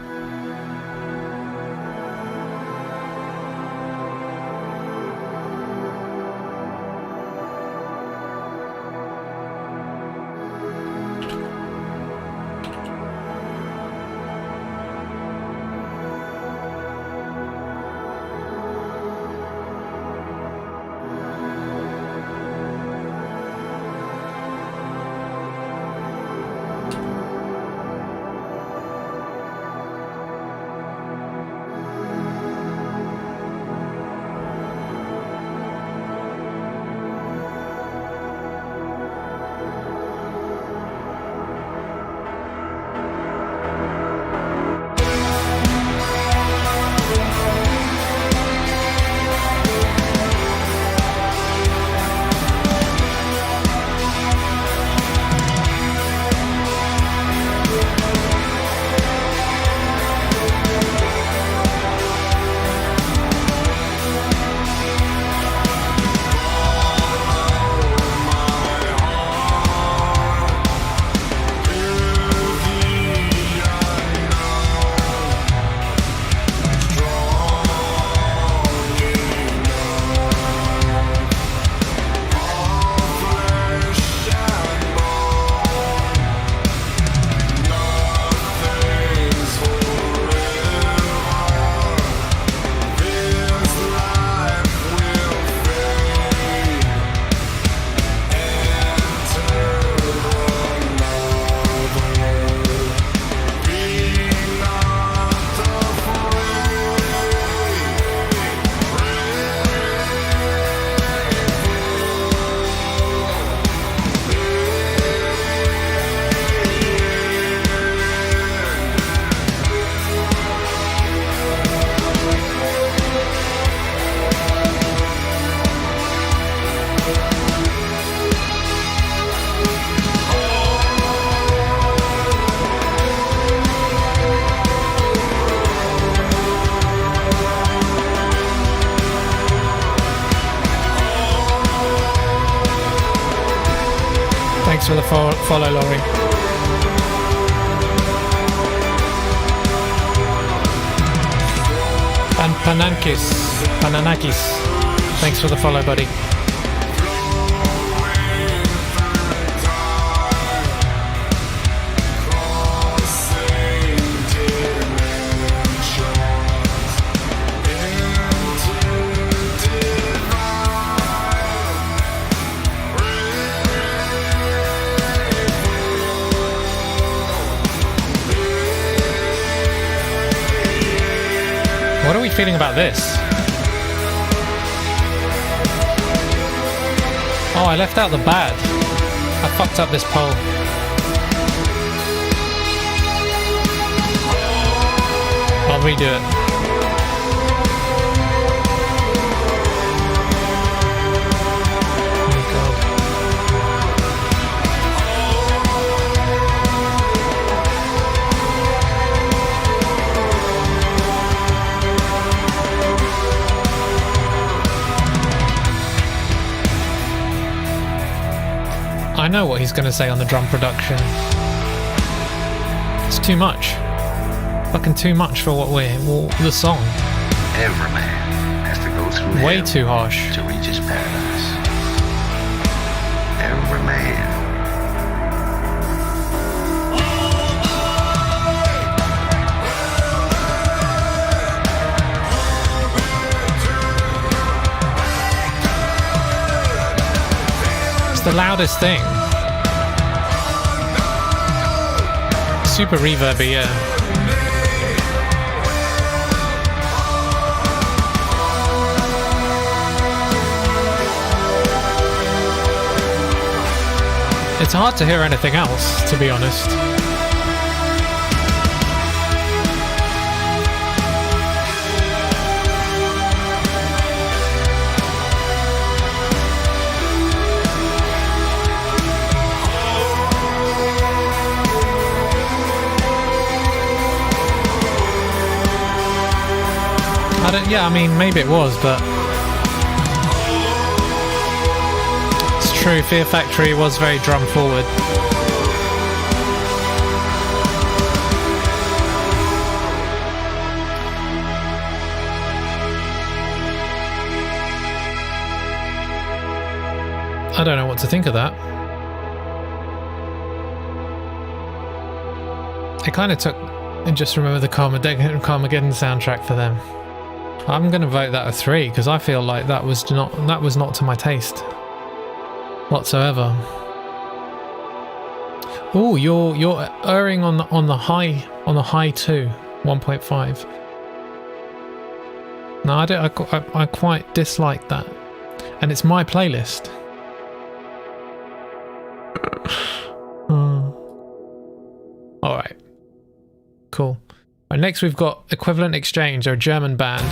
Thanks for the follow, Laurie. And Pananakis. Thanks for the follow, buddy. What are we feeling about this? Oh, I left out the bad. I fucked up this poll. I'll redo it. know what he's going to say on the drum production. It's too much. Fucking too much for what the song. Every man has to go through Way hell too harsh. to reach his paradise. Every man. It's the loudest thing. Super reverby, yeah. It's hard to hear anything else, to be honest. Yeah, I mean, maybe it was, but it's true, Fear Factory was very drum forward. I don't know what to think of that. It kind of took, and just remember the Carmageddon soundtrack for them. I'm gonna vote that a 3 because I feel like that was not to my taste whatsoever. Oh, you're erring on the high too, 1.5. No, I quite dislike that, and it's my playlist. All right, cool. Right, next we've got Equivalent Exchange, they're a German band,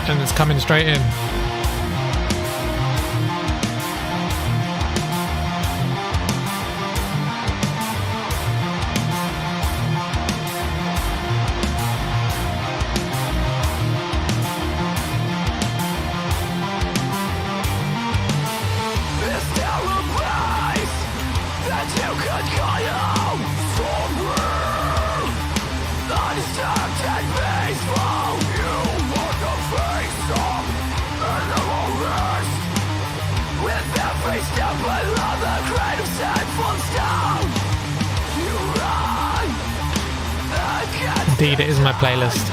and it's coming straight in. Indeed, it is my playlist.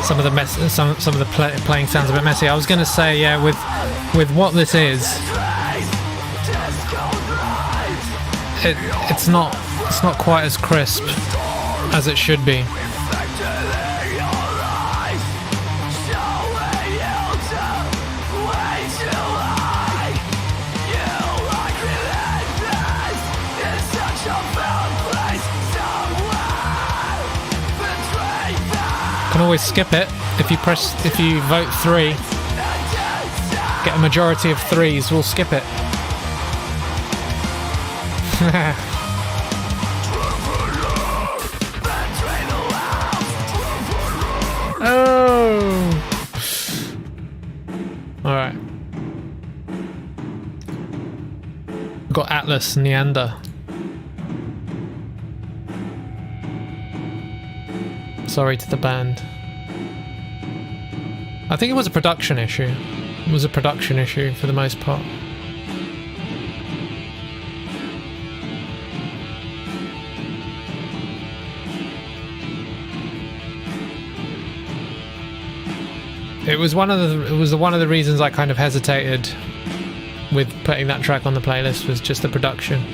Some of the some of the playing sounds a bit messy. I was going to say, yeah, with what this is, it's not quite as crisp as it should be. Can always skip it if you vote 3, get a majority of 3s, we'll skip it. Oh, all right. We've got Atlas Neander. Sorry to the band. I think it was a production issue. It was a production issue for the most part. It was one of the reasons I kind of hesitated with putting that track on the playlist, was just the production.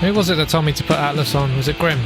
Who was it that told me to put Atlas on? Was it Grim?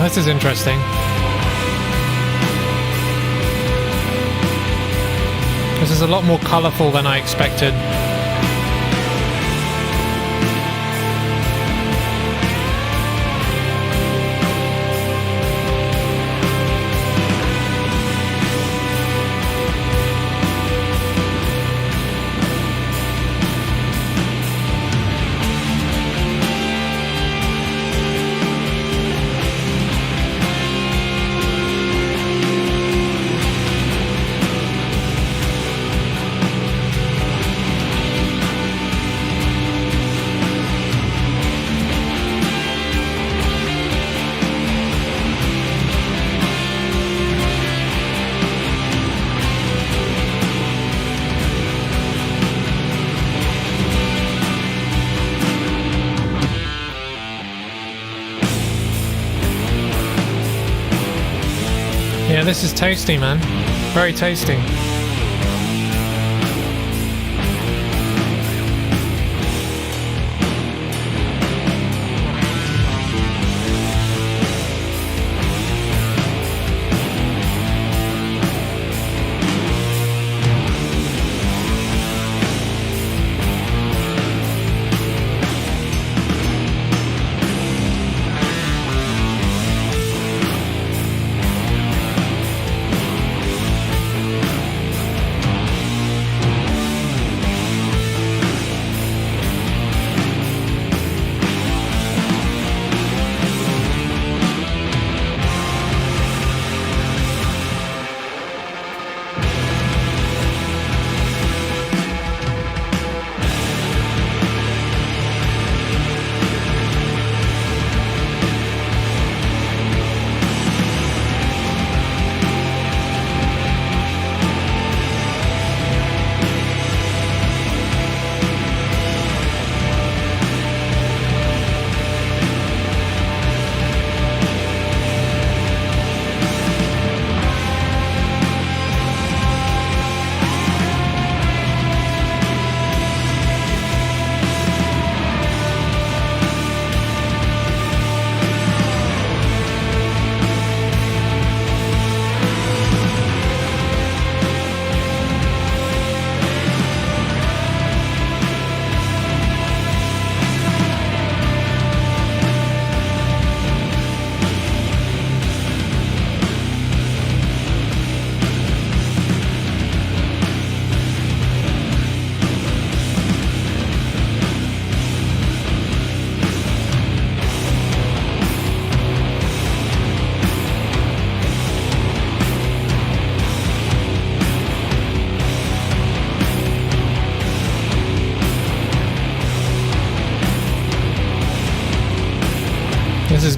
This is interesting. This is a lot more colourful than I expected. Yeah, this is tasty, man. Very tasty.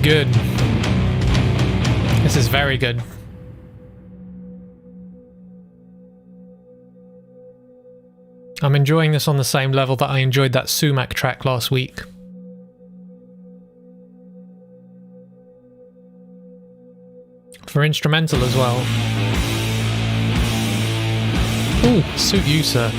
good. This is very good. I'm enjoying this on the same level that I enjoyed that Sumac track last week. For instrumental as well. Ooh, suit you, sir.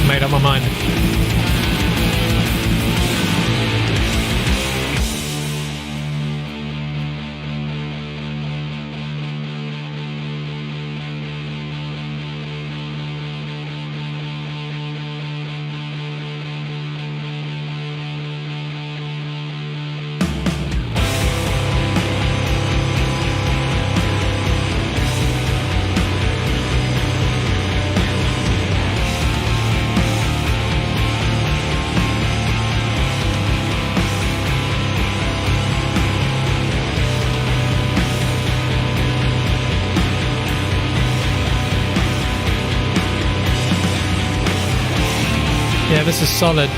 Made up my mind. Yeah, this is solid.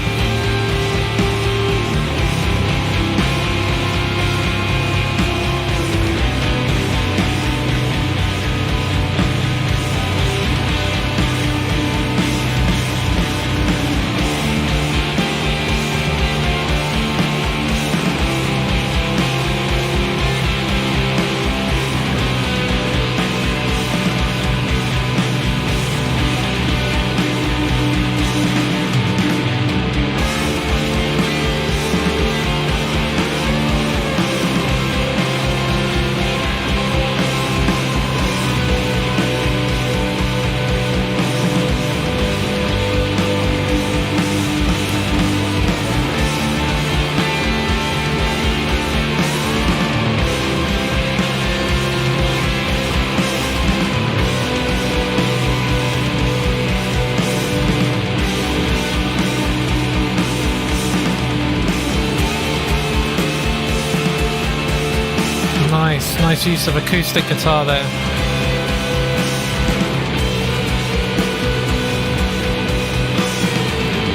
Nice use of acoustic guitar there.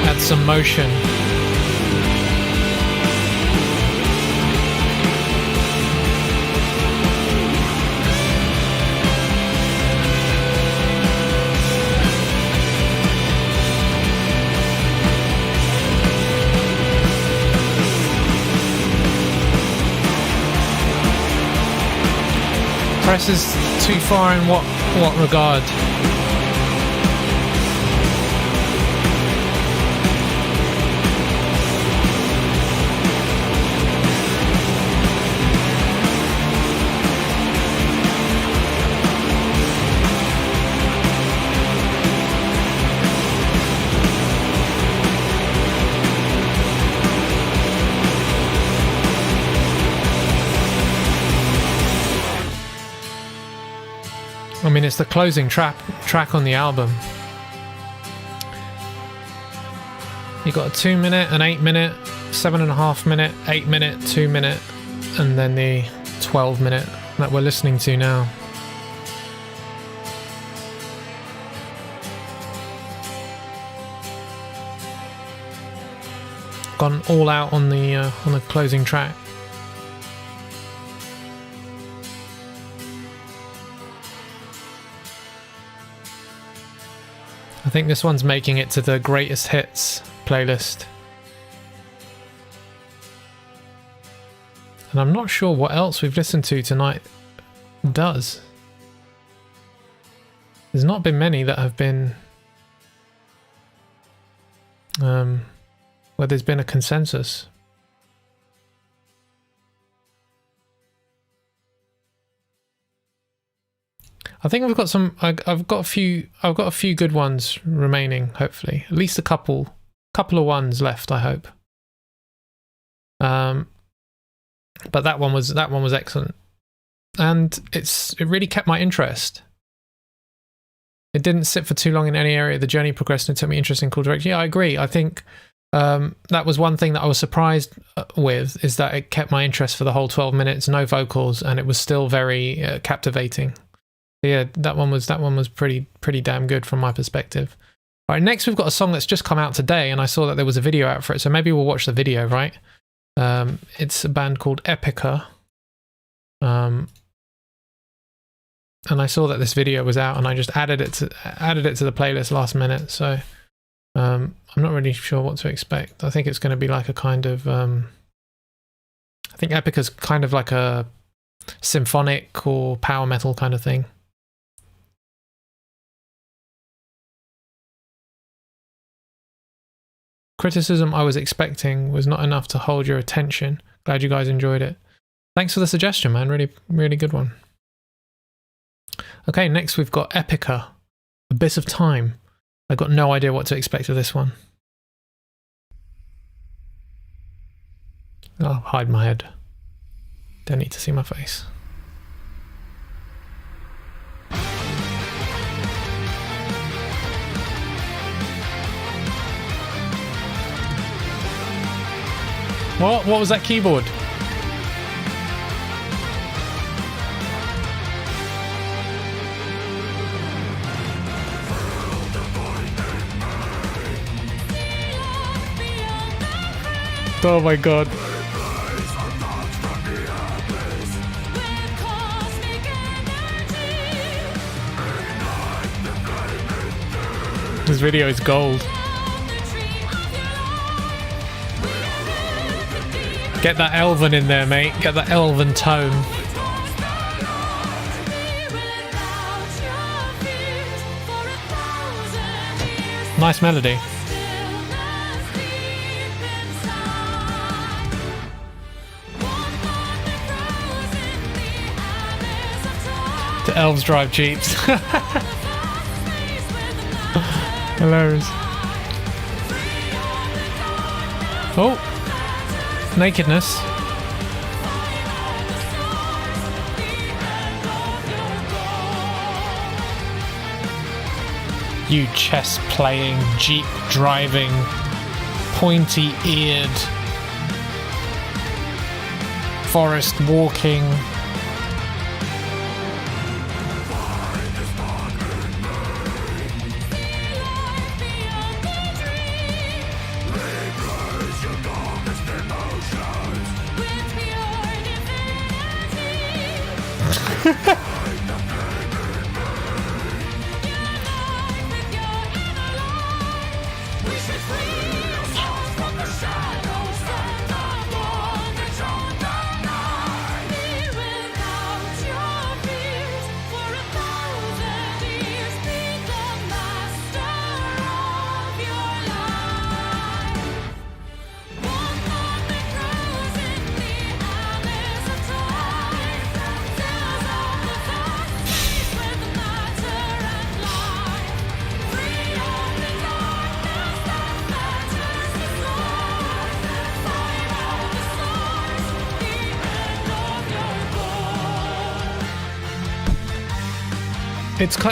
Add some motion. Presses too far in what regard? I mean, it's the closing track on the album. You got a 2 minute, an 8 minute, 7.5 minute, 8 minute, 2 minute, and then the 12 minute that we're listening to now. Gone all out on the closing track. I think this one's making it to the greatest hits playlist. And I'm not sure what else we've listened to tonight does. There's not been many that have been where there's been a consensus. I think I've got some. I've got a few. I've got a few good ones remaining. Hopefully, at least a couple of ones left. I hope. But that one was excellent, and it really kept my interest. It didn't sit for too long in any area. The journey progressed and it took me interest in cool direction. Yeah, I agree. I think that was one thing that I was surprised with, is that it kept my interest for the whole 12 minutes, no vocals, and it was still very captivating. Yeah, that one was pretty damn good from my perspective. All right, next we've got a song that's just come out today, and I saw that there was a video out for it, so maybe we'll watch the video, right? It's a band called Ep7. And I saw that this video was out, and I just added it to the playlist last minute. So I'm not really sure what to expect. I think it's going to be like a kind of I think Epica's kind of like a symphonic or power metal kind of thing. Criticism I was expecting was not enough to hold your attention. Glad you guys enjoyed it. Thanks for the suggestion, man. Really good one. Okay, next we've got Epica, Abyss of Time. I've got no idea what to expect of this one. I'll hide my head. Don't need to see my face. What was that keyboard? Oh my god. This video is gold. Get that elven in there, mate. Get that elven tone. Nice melody. The elves drive jeeps. Hilarious. Oh, nakedness. You chess playing, jeep driving, pointy eared, forest walking.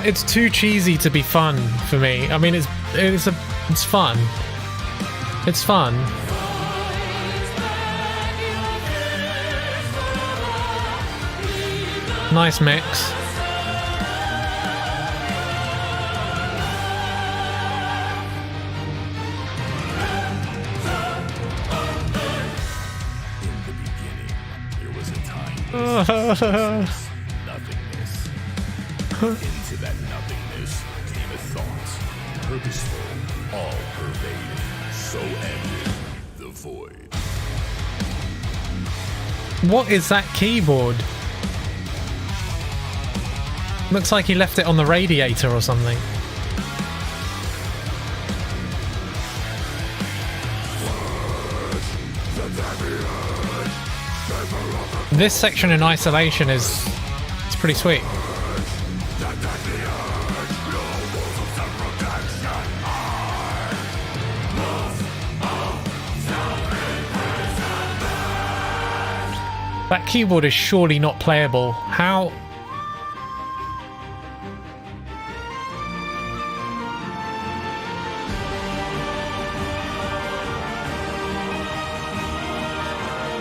It's too cheesy to be fun for me. I mean, it's fun. It's fun. Nice mix. Into that nothingness came a thought. purposeful, all-pervading. So ended the void. What is that keyboard? Looks like he left it on the radiator or something. This section in isolation is it's pretty sweet. That keyboard is surely not playable. How?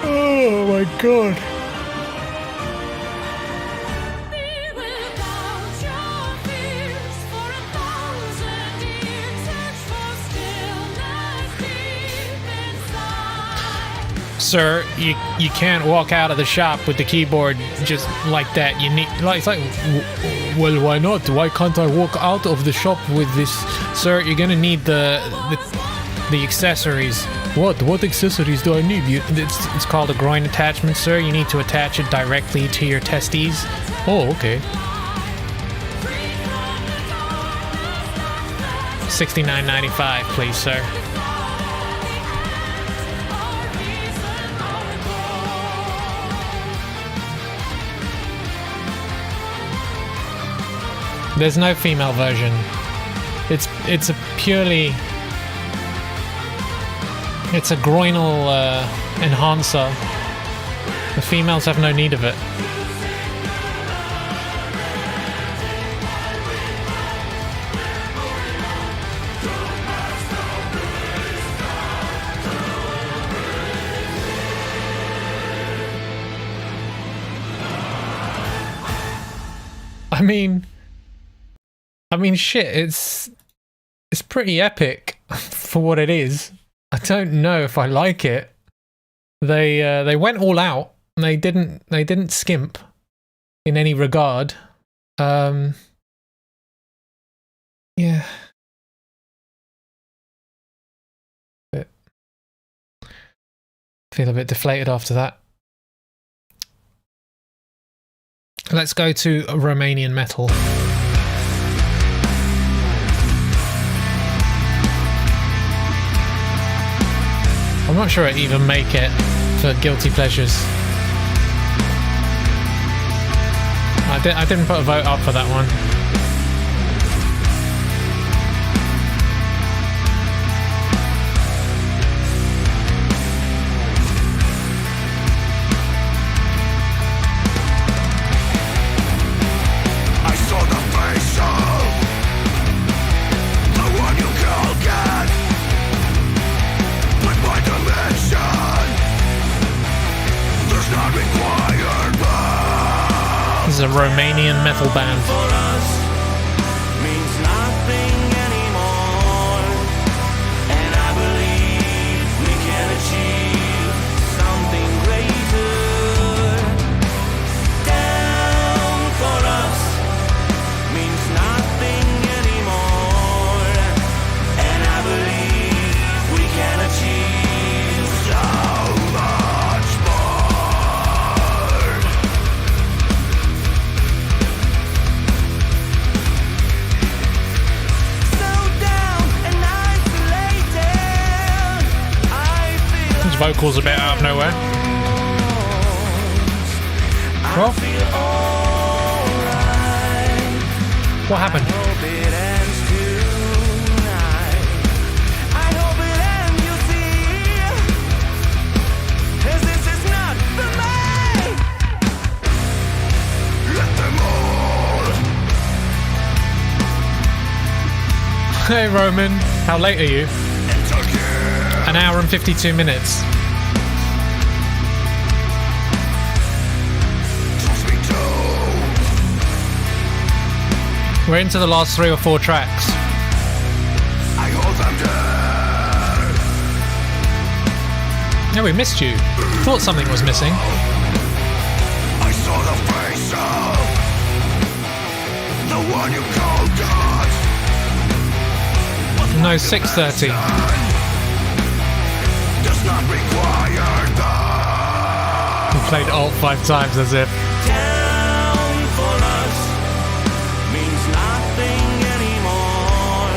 Oh my god. Sir, you can't walk out of the shop with the keyboard just like that. You need like it's like, well, why not? Why can't I walk out of the shop with this? Sir, you're gonna need the accessories. What accessories do I need? It's called a groin attachment, sir. You need to attach it directly to your testes. Oh, okay. $69.95, please, sir. There's no female version. It's a purely... It's a groinal enhancer. The females have no need of it. I mean, shit. It's pretty epic for what it is. I don't know if I like it. They went all out. They didn't skimp in any regard. Yeah. Feel a bit deflated after that. Let's go to Romanian metal. I'm not sure it even make it for guilty pleasures. I didn't put a vote up for that one. I saw the face of the one you call God. With my dimension, there's not required love. This is a Romanian metal band. For us means nothing anymore, and I believe we can achieve something greater. Down for us means nothing anymore, and I believe we can achieve so much more. So down and isolated, I feel His vocals a bit out of nowhere. Well, alright. what happened? Hope it ends tonight. I hope it ends, you see, 'cause this is not for me. Let them all. Hey Roman, how late are you? Enter here. An hour and 52 minutes. Trust me too. We're into the last 3 or 4 tracks. I hold them dead. Yeah, we missed you. Thought something was missing. I saw the face of the one you call God. No, 6:30. does not require that. We played alt 5 times as if. Down for us means nothing anymore,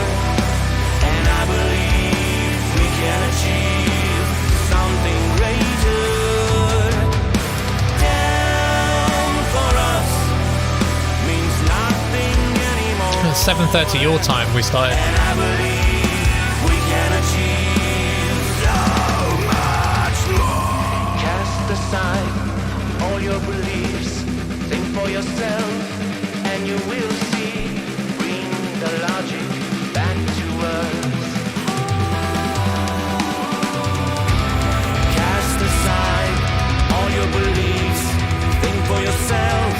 and I believe we can achieve something greater. Down for us means nothing anymore, 7:30 your time we started. and I believe we can achieve so much more. Cast aside all your beliefs, think for yourself, and you will see. Bring the logic back to us. Cast aside all your beliefs, think for yourself,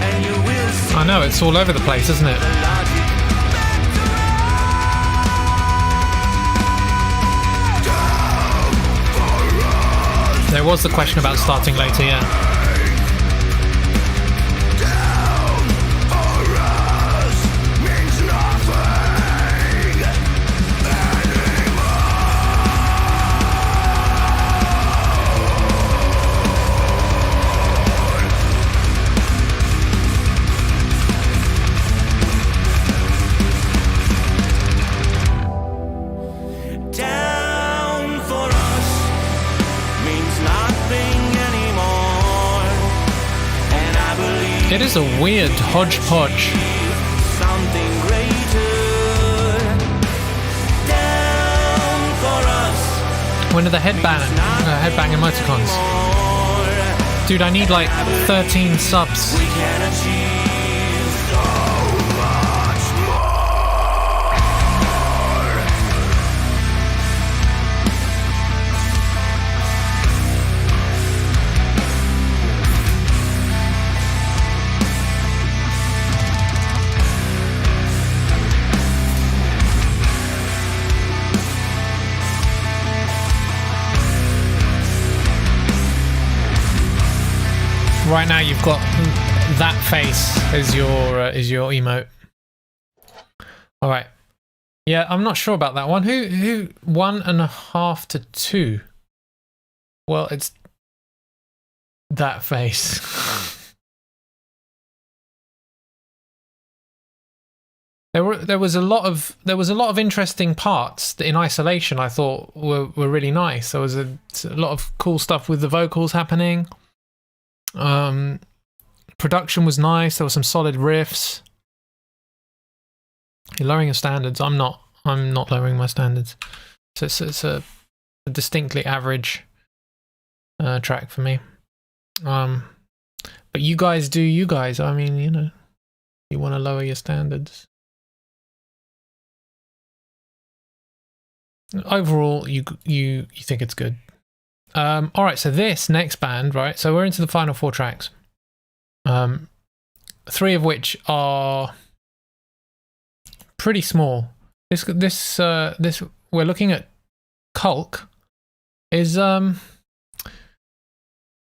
and you will see. I know, it's all over the place, isn't it? The logic back to us. There was the question about starting later, yeah. Down for us means nothing Down for us means nothing anymore, and I believe It is a weird hodgepodge. something greater. Down for us When are the headbang emoticons? more, Dude, I need like 13 subs. we can achieve so much more. Right now you've got that face as your emote. All right. Yeah, I'm not sure about that one. Who 1.5 to 2? Well, it's that face. There was a lot of interesting parts that in isolation I thought were really nice. There was a lot of cool stuff with the vocals happening. Production was nice. There were some solid riffs. You're lowering your standards. I'm not lowering my standards. So it's a distinctly average track for me. But you guys do you guys. I mean, you know, you want to lower your standards. Overall, you think it's good. All right, so this next band, right? So we're into the final 4 tracks. 3 of which are pretty small. This we're looking at Kulk. Is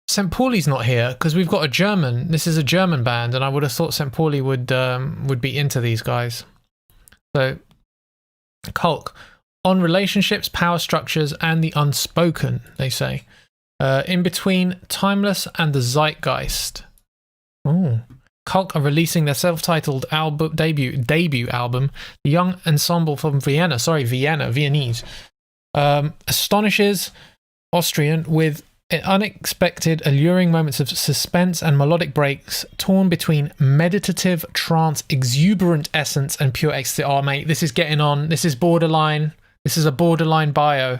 St. Pauli's not here because we've got a German. This is a German band, and I would have thought St. Pauli would be into these guys. So Kulk. On relationships, power structures, and the unspoken, they say. In between Timeless and the Zeitgeist. Oh. Kulk are releasing their self-titled album debut album, the young ensemble from Viennese. Astonishes Austrian with unexpected, alluring moments of suspense and melodic breaks torn between meditative trance, exuberant essence, and pure ecstasy. Oh, mate, this is getting on. This is borderline. This is a borderline bio.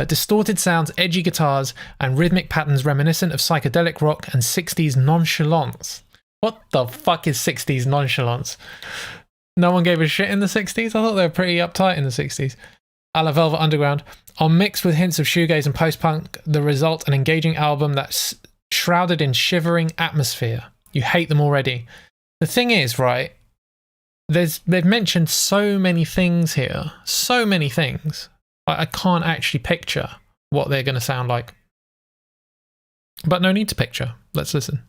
Distorted sounds, edgy guitars, and rhythmic patterns reminiscent of psychedelic rock and 60s nonchalance. What the fuck is 60s nonchalance? No one gave a shit in the 60s? I thought they were pretty uptight in the 60s. A la Velvet Underground. Are mixed with hints of shoegaze and post-punk, the result an engaging album that's shrouded in shivering atmosphere. You hate them already. The thing is, right, they've mentioned so many things here. So many things. I can't actually picture what they're going to sound like. But no need to picture. Let's listen.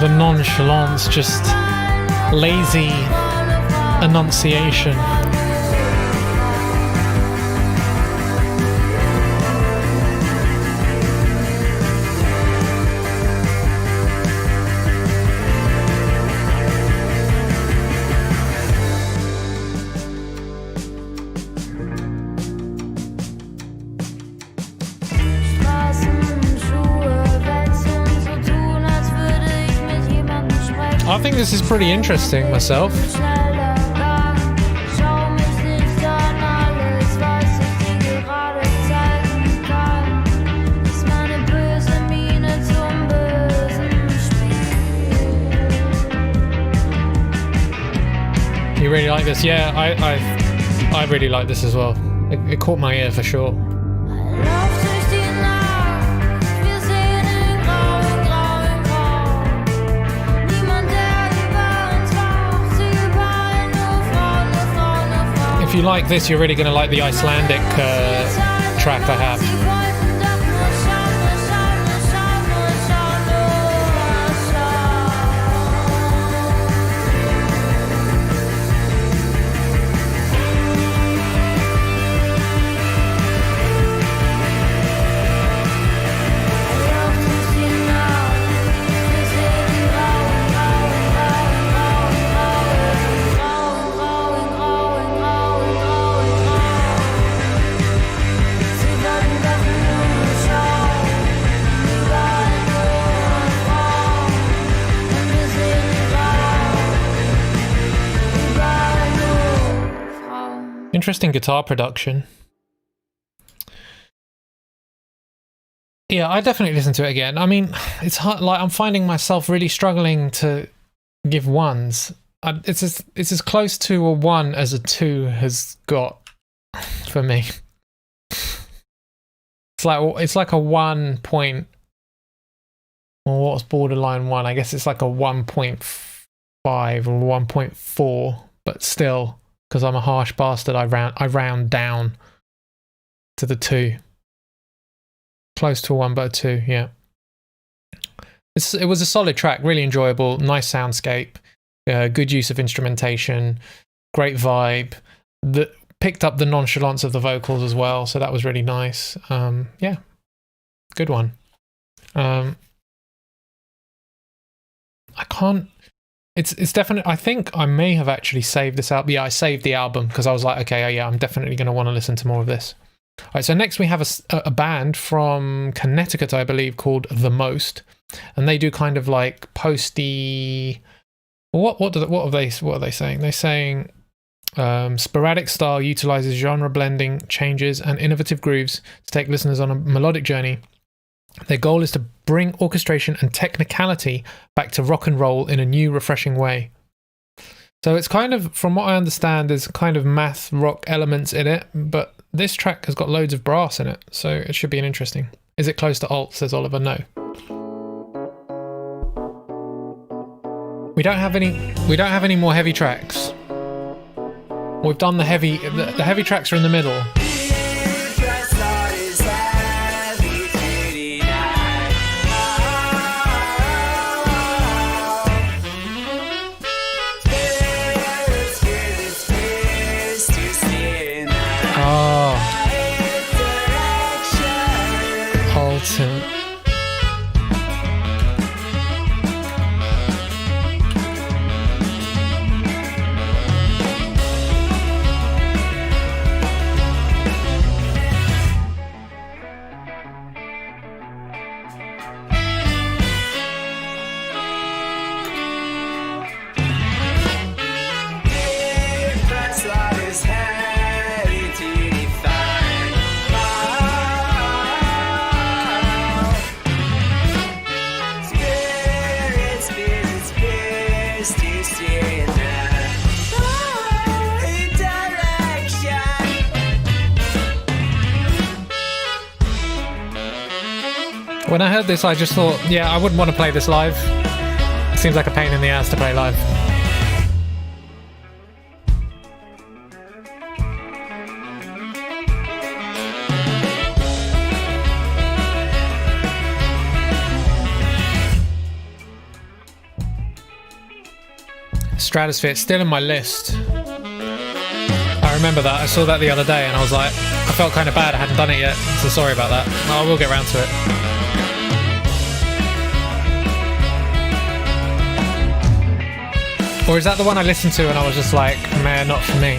the nonchalance, just lazy enunciation. I think this is pretty interesting myself. You really like this? Yeah, I really like this as well. It caught my ear for sure. If you like this, you're really going to like the Icelandic track I have. Interesting guitar production. Yeah, I definitely listen to it again. I mean, it's hard, like I'm finding myself really struggling to give ones. It's as close to a 1 as a 2 has got for me. It's like a 1 point, or what's borderline 1? I guess it's like a 1.5 or 1.4, but still, because I'm a harsh bastard, I round down to the 2. Close to a 1, but a 2, yeah. It was a solid track, really enjoyable, nice soundscape, good use of instrumentation, great vibe. Picked up the nonchalance of the vocals as well, so that was really nice. Yeah, good one. I can't... It's definitely... I think I may have actually saved this album. Yeah, I saved the album because I was like, okay, yeah, I'm definitely going to want to listen to more of this. All right, so next we have a band from Connecticut, I believe, called The Most, and they do kind of like posty... What are they saying? They're saying sporadic style utilizes genre blending, changes, and innovative grooves to take listeners on a melodic journey. Their goal is to bring orchestration and technicality back to rock and roll in a new, refreshing way. So it's kind of, from what I understand, there's kind of math rock elements in it, but this track has got loads of brass in it, so it should be interesting. Is it close to alt, says Oliver? No. We don't have any more heavy tracks. We've done the heavy tracks are in the middle. When I heard this, I just thought, yeah, I wouldn't want to play this live. It seems like a pain in the ass to play live. Stratosphere. It's still in my list. I remember that. I saw that the other day and I was like, I felt kind of bad I hadn't done it yet, so sorry about that. Well, I will get around to it. Or is that the one I listened to and I was just like, man, not for me?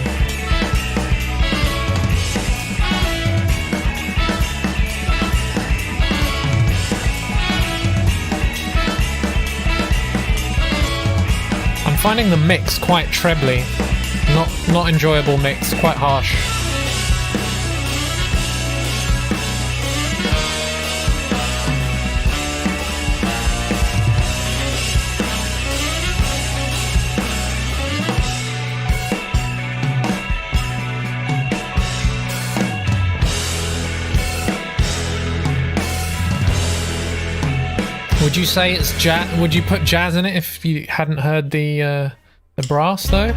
I'm finding the mix quite trebly. Not enjoyable mix, quite harsh. Would you say it's jazz? Would you put jazz in it if you hadn't heard the brass though?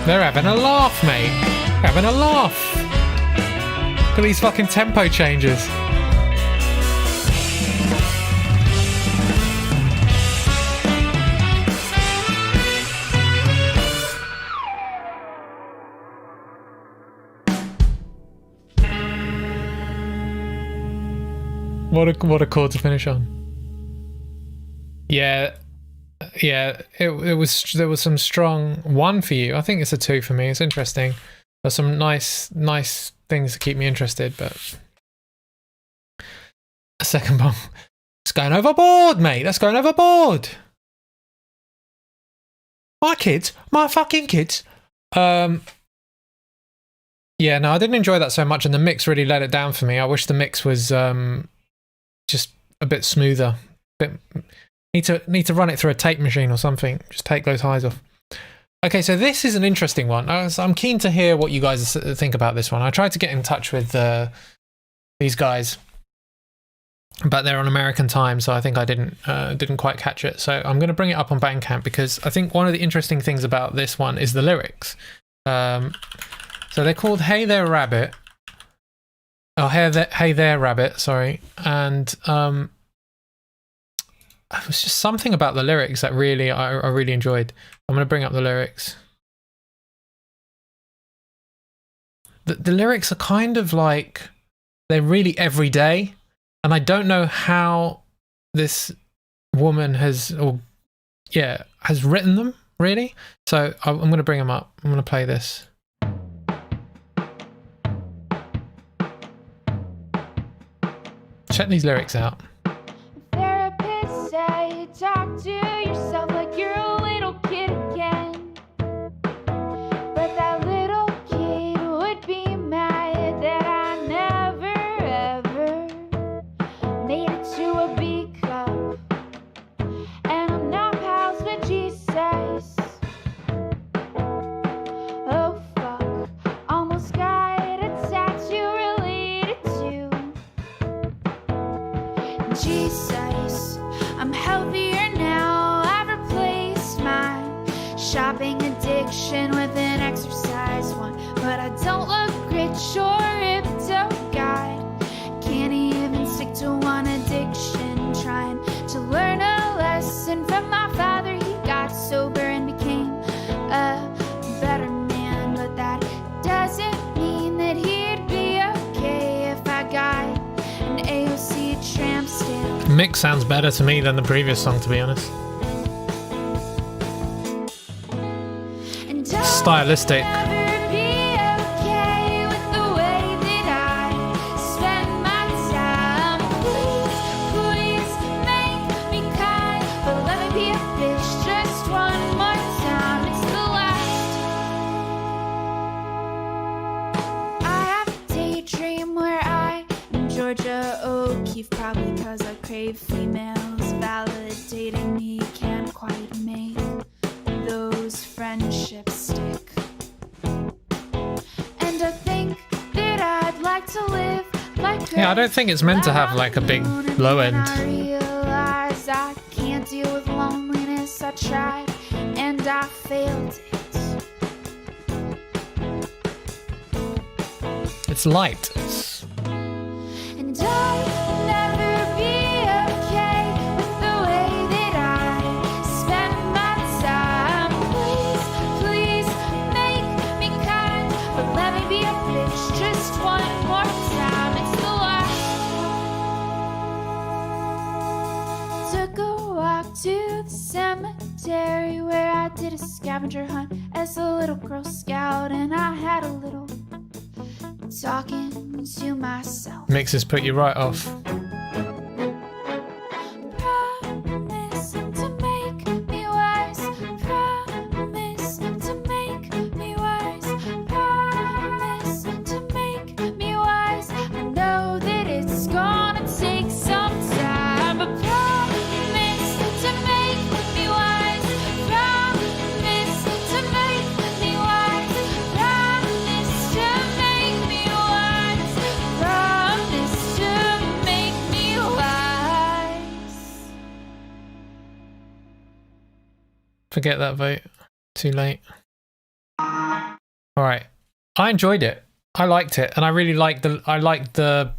They're having a laugh, mate. Having a laugh. Look at these fucking tempo changes. What a chord to finish on. Yeah. Yeah, there was some strong 1 for you. I think it's a 2 for me. It's interesting. There's some nice things to keep me interested, but a second bomb. It's going overboard, mate. That's going overboard. My kids, my fucking kids. Yeah, no, I didn't enjoy that so much, and the mix really let it down for me. I wish the mix was just a bit smoother. Need to run it through a tape machine or something. Just take those highs off. Okay, so this is an interesting one. I'm keen to hear what you guys think about this one. I tried to get in touch with these guys, but they're on American time, so I think I didn't quite catch it. So I'm going to bring it up on Bandcamp because I think one of the interesting things about this one is the lyrics. So they're called "Hey There Rabbit." Oh, hey there, Rabbit. Sorry, and it was just something about the lyrics that I really enjoyed. I'm going to bring up the lyrics. The lyrics are kind of like, they're really everyday, and I don't know how this woman has written them, really. So I'm going to bring them up. I'm going to play this. Check these lyrics out. Talk to yourself like you're a little kid again. But that little kid would be mad that I never ever made it to a B cup. And I'm not pals with Jesus. Oh fuck, almost got a tattoo related to Jesus. I'm healthier now, I've replaced my shopping addiction with an exercise one. But I don't look rich or ripped, oh God. Can't even stick to one addiction. Trying to learn a lesson from my father. He got sober and became a better man. But that doesn't mean that he'd be okay if I got an AOC tramp stamp. Mix sounds better to me than the previous song, to be honest. Stylistic. Georgia O'Keeffe, probably because I crave females validating me. Can't quite make those friendships stick. And I think that to live like Yeah, I don't think it's meant to have like a big low end. I realized I can't deal with loneliness. I tried and I failed it. It's light. And I'll never be okay with the way that I spend my time. Please, please make me kind, but let me be a bitch just one more time. It's the last. Took a walk to the cemetery where I did a scavenger hunt as a little Girl Scout, and I had a little talking to myself. Mixes put you right off. Promise to make me wise. Promise to make me wise. Promise to make me wise. I know that it's gonna take some time, but promise to make me wise. Promise to make me wise. Promise to make me wise. Promise to make me wise. Forget that vote. Too late. Alright. I enjoyed it. I liked it. And I really liked the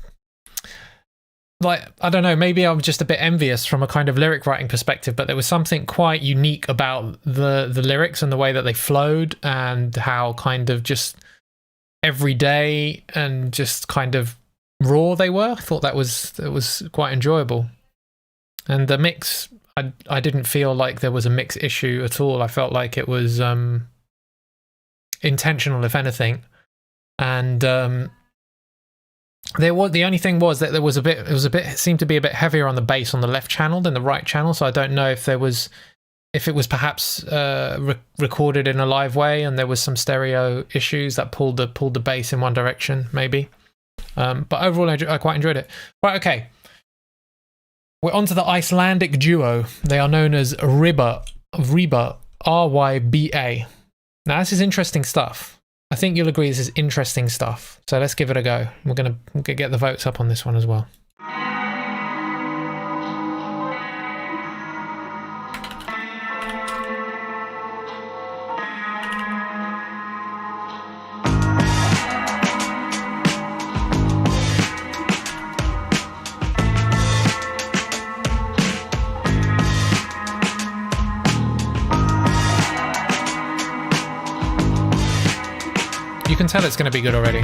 like, I don't know, maybe I'm just a bit envious from a kind of lyric writing perspective, but there was something quite unique about the lyrics and the way that they flowed and how kind of just everyday and just kind of raw they were. I thought that was quite enjoyable. And the mix, I didn't feel like there was a mix issue at all. I felt like it was intentional, if anything. And there was, the only thing was that it seemed to be a bit heavier on the bass on the left channel than the right channel. So I don't know if it was perhaps recorded in a live way and there was some stereo issues that pulled the bass in one direction, maybe. But overall, I quite enjoyed it. Right, okay. We're on to the Icelandic duo. They are known as Ryba, R-Y-B-A. Now, this is interesting stuff. I think you'll agree this is interesting stuff. So let's give it a go. We're going to get the votes up on this one as well. You can tell it's going to be good already.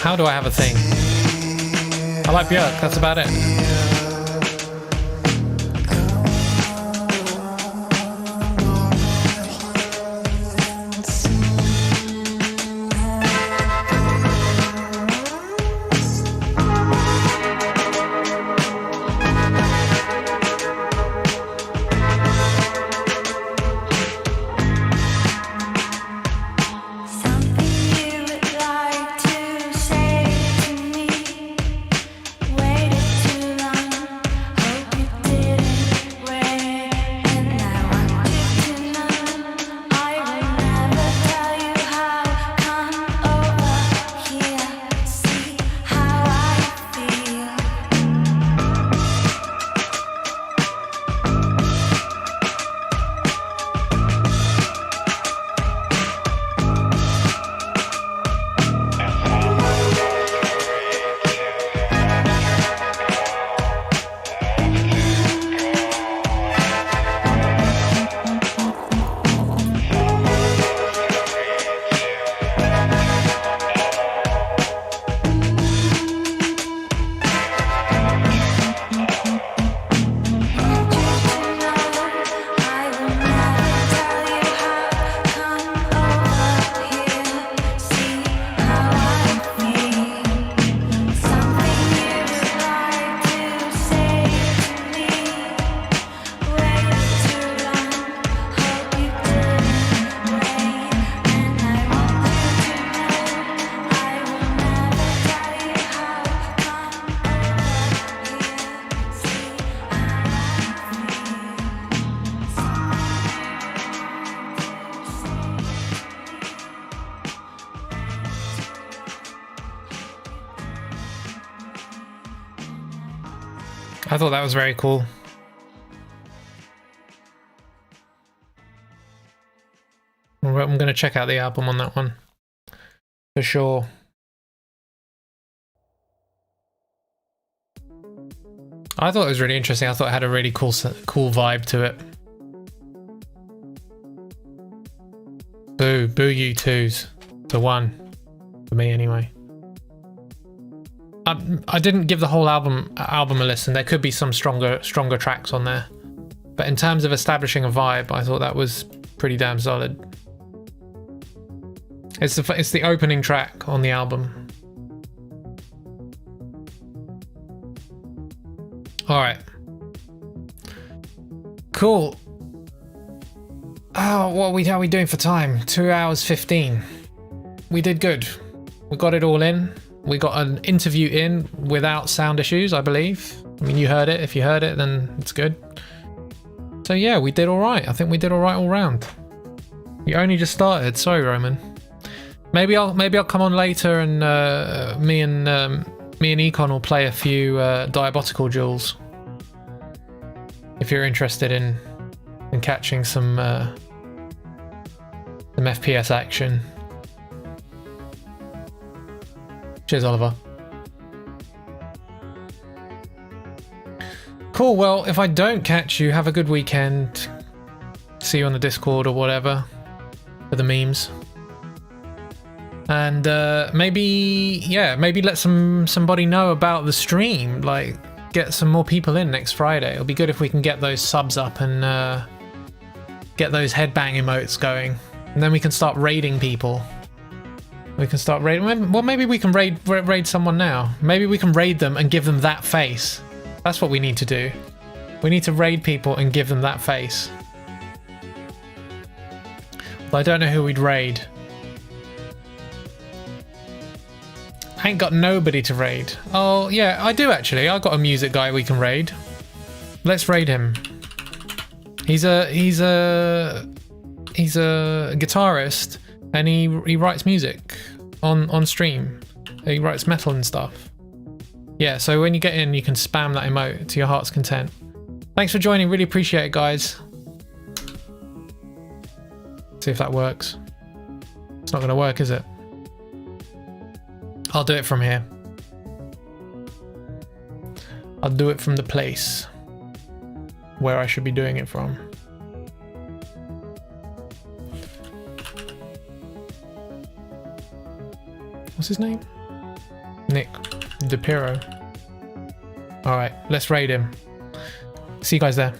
How do I have a thing? I like Björk, that's about it. Waited too long. I thought that was very cool. I'm going to check out the album on that one for sure. I thought it was really interesting. I thought it had a really cool vibe to it. Boo you twos. The one. For me anyway. I didn't give the whole album a listen. There could be some stronger tracks on there. But in terms of establishing a vibe, I thought that was pretty damn solid. It's the opening track on the album. Alright. Cool. Oh, what are we doing for time? 2 hours 15. We did good. We got it all in. We got an interview in without sound issues, I believe. I mean, you heard it. If you heard it, then it's good. So yeah, we did alright. I think we did alright all round. We only just started. Sorry, Roman. Maybe I'll come on later and me and Econ will play a few Diabotical duels. If you're interested in catching some FPS action. Cheers, Oliver. Cool, well, if I don't catch you, have a good weekend. See you on the Discord or whatever for the memes. And maybe let somebody know about the stream. Like, get some more people in next Friday. It'll be good if we can get those subs up and get those headbang emotes going. And then we can start raiding people. We can start raiding. Well, maybe we can raid someone now. Maybe we can raid them and give them that face. That's what we need to do. We need to raid people and give them that face. Well, I don't know who we'd raid. I ain't got nobody to raid. Oh, yeah, I do actually. I've got a music guy we can raid. Let's raid him. He's a guitarist and he writes music on stream. He writes metal and stuff. Yeah, so when you get in, you can spam that emote to your heart's content. Thanks for joining. Really appreciate it, guys. See if that works. It's not going to work, is it? I'll do it from here. I'll do it from the place where I should be doing it from. What's his name? Nick DePiro. Alright, let's raid him. See you guys there.